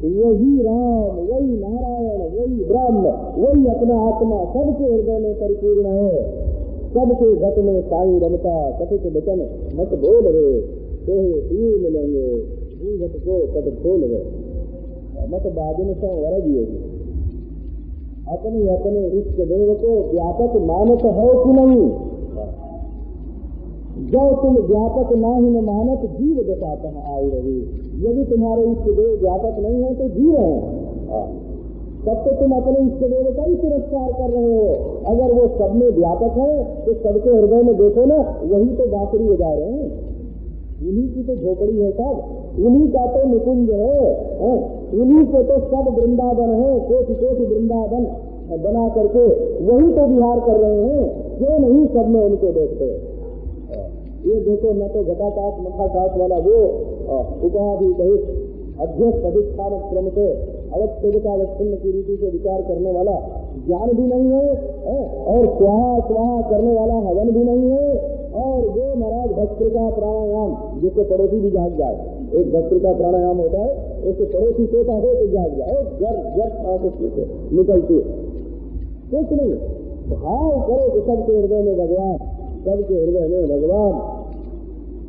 वही राम, वही नारायण, वही ब्रह्म, वही अपना आत्मा सबके हृदय में परिपूर्ण है। सबके घट में साई रमता। कथित वचन मत बोल रहे तो जीव मिलेंगे। घट को पट खोल रहे मत बाजन से वरज योगी। अपने अपने इष्ट देव को व्यापक मानत है कि नहीं? जब तुम व्यापक ना ही न मानत जीव बताता है आई रही। यदि तुम्हारे इष्ट देव व्यापक नहीं है तो जीव है। तब तो तुम अपने इष्ट देव का ही तिरस्कार कर रहे हो। अगर वो सब में व्यापक है तो सबके हृदय में देखो ना, वही तो बांसुरी बजा रहे हैं। उन्हीं की तो झोपड़ी है सब, उन्हीं का तो निकुंज है, उन्हीं से तो सब वृंदावन है, कोटि कोटि वृंदावन बना करके वही तो विहार कर रहे हैं। क्यों नहीं सब में उनको देखते? ये देखो न तो घटाकाश मठाकाश वाला वो उपाधि सहित अध्यक्ष अधिष्ठान क्रम से अवच्छिन्न की रीति से विचार करने वाला ज्ञान भी नहीं है, और स्वाहा स्वाहा करने वाला हवन भी नहीं है, और वो महाराज भस्त्रिका प्राणायाम जिससे पड़ोसी भी जाग जाए। एक भस्त्रिका प्राणायाम होता है, उससे पड़ोसी सोता हो तो जाग जाए, निकलती कुछ नहीं। भाव करो कि सबके हृदय में भगवान, सबके हृदय में भगवान।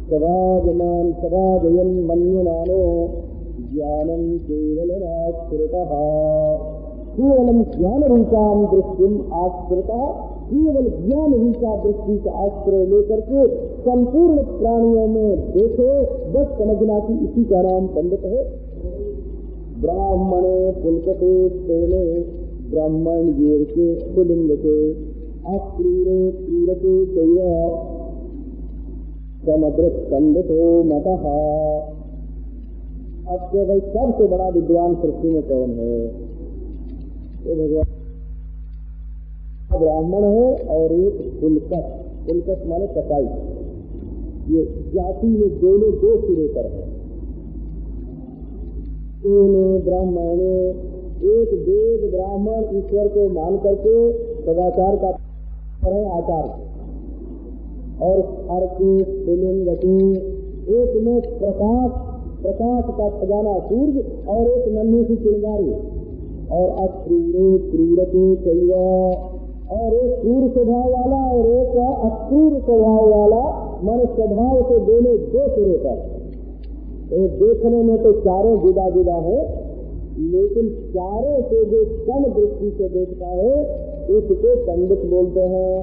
सदाजमान सदाजयन मन्यमानो ज्ञानम केवलमाश्रितः, केवलम ज्ञान रूपाम दृष्टिम आश्रितः, केवल ज्ञान रूपा दृष्टि का आश्रय लेकर के संपूर्ण प्राणियों में देखे, बस समझना कि इसी का नाम पंडित है। ब्राह्मणे पुलकते तेने ब्राह्मण गिर के पुलिंग के अक्रूरे क्रूरते चैव समुद्र पंडितो मतः। अब तो भाई सबसे बड़ा विद्वान सृष्टि में कौन है? तो भगवान ब्राह्मण है और एक पुलकत, पुलकत माने कसाई। ये जाति में दोनों दो सिरे पर है। ब्राह्मण एक वेद ब्राह्मण ईश्वर को मान करके सदाचार का है आचार, और एक में प्रकाश, प्रकाश का खजाना सूर्य, और एक नन्ही सी चिंगारी, और अक्रूरे क्रूरते चैव, और एक क्रूर स्वभाव वाला और एक अक्रूर स्वभाव वाला, मन स्वभाव से दोनों दो सिरे पर। देखने में तो चारों जुदा जुदा है, लेकिन चारों से जो कम दृष्टि से देखता है उसको पंडित बोलते हैं।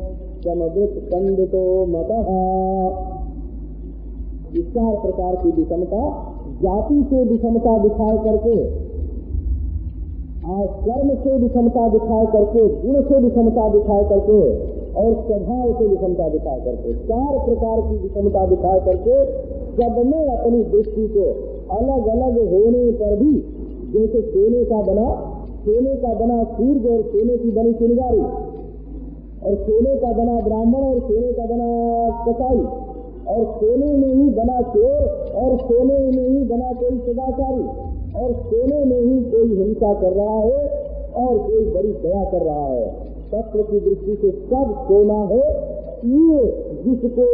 समद्रित पंडितो मतः। इस 4 प्रकार की विषमता, जाति से विषमता दिखाए करके, कर्म से विषमता दिखाए करके, गुण से विषमता दिखाए करके, और स्वभाव से विषमता दिखाए करके, 4 प्रकार की विषमता दिखाए करके सब में अपनी दृष्टि को अलग अलग होने पर भी, जैसे सोने का बना सूर्य और सोने की बनी चिंगारी, और सोने का बना ब्राह्मण और सोने का बना कसाई, और सोने में ही बना चोर, और सोने में ही बना कोई सदाचारी, और सोने में ही कोई हिंसा कर रहा है और कोई बड़ी दया कर रहा है। तत्व की दृष्टि से सब सोना है। ये जिसको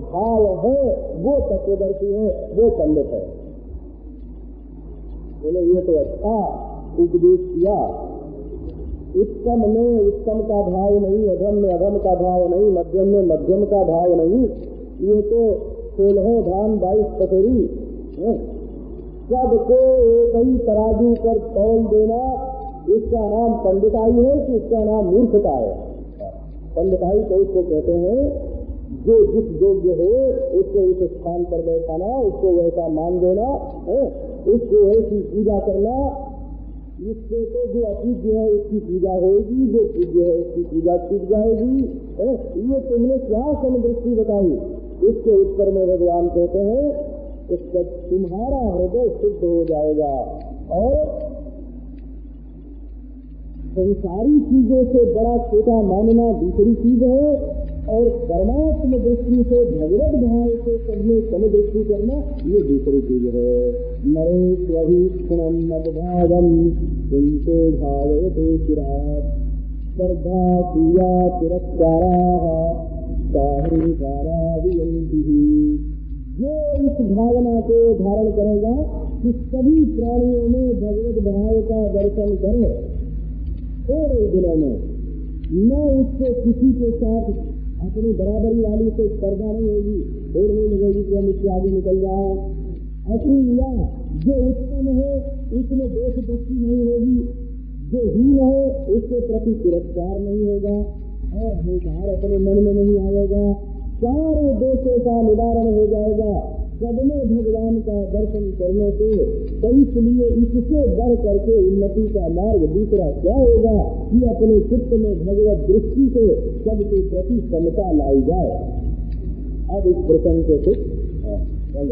भाव है वो तत्वदर्शी है, वो पंडित है। बोले ये तो अच्छा उपदेश किया। उत्तम में उत्तम का भाव नहीं, अधम में अधम का भाव नहीं, मध्यम में मध्यम का भाव नहीं। ये तो 16 धान 22 कटोरी, सबको एक ही तराजू पर तौल देना, इसका नाम पंडिताई है कि इसका नाम मूर्खता है? पंडिताई तो इसको कहते हैं जो जिस योग्य हो उसको उस स्थान पर बैठाना, उसको वैसा मान देना, उसको ऐसी पूजा करना। इससे तो जो अपूज्य है उसकी पूजा होगी, जो पूज्य है उसकी पूजा छूट जाएगी। ये तुमने क्या समदृष्टि बताई? इसके उत्तर में भगवान कहते हैं कि तुम्हारा हृदय शुद्ध हो जाएगा, और संसारी चीजों से बड़ा छोटा मानना दूसरी चीज है, और परमात्मा दृष्टि से भगवत भाव से सबने समदृष्टि करना ये दूसरी चीज है। नरेश्वरीक्षणम मदभावम कुंते भावयते चिरात् स्पर्धा पूया तिरस्कारा साहंकारा वियंति। जो इस भावना को धारण करेगा कि सभी प्राणियों में भगवत भाव का दर्शन करे, थोड़े दिनों में न उससे किसी के साथ अपनी बराबरी वाली से स्पर्धा नहीं होगी, और नहीं लगेगी कि हम इससे आगे निकल जाए। अपनी या जो उत्तम है उसमें दोष दृष्टि नहीं होगी, जो हीन है उसके प्रति तिरस्कार नहीं होगा, और अहंकार अपने मन में नहीं आएगा। सारे दोषों का निवारण हो जाएगा सबने भगवान का दर्शन करने से। तो इसलिए इससे बढ़ करके उन्नति का मार्ग दूसरा क्या होगा कि अपने चित्त में भगवत दृष्टि से सबके प्रति समता लाई जाए। अब इस प्रसंग को है।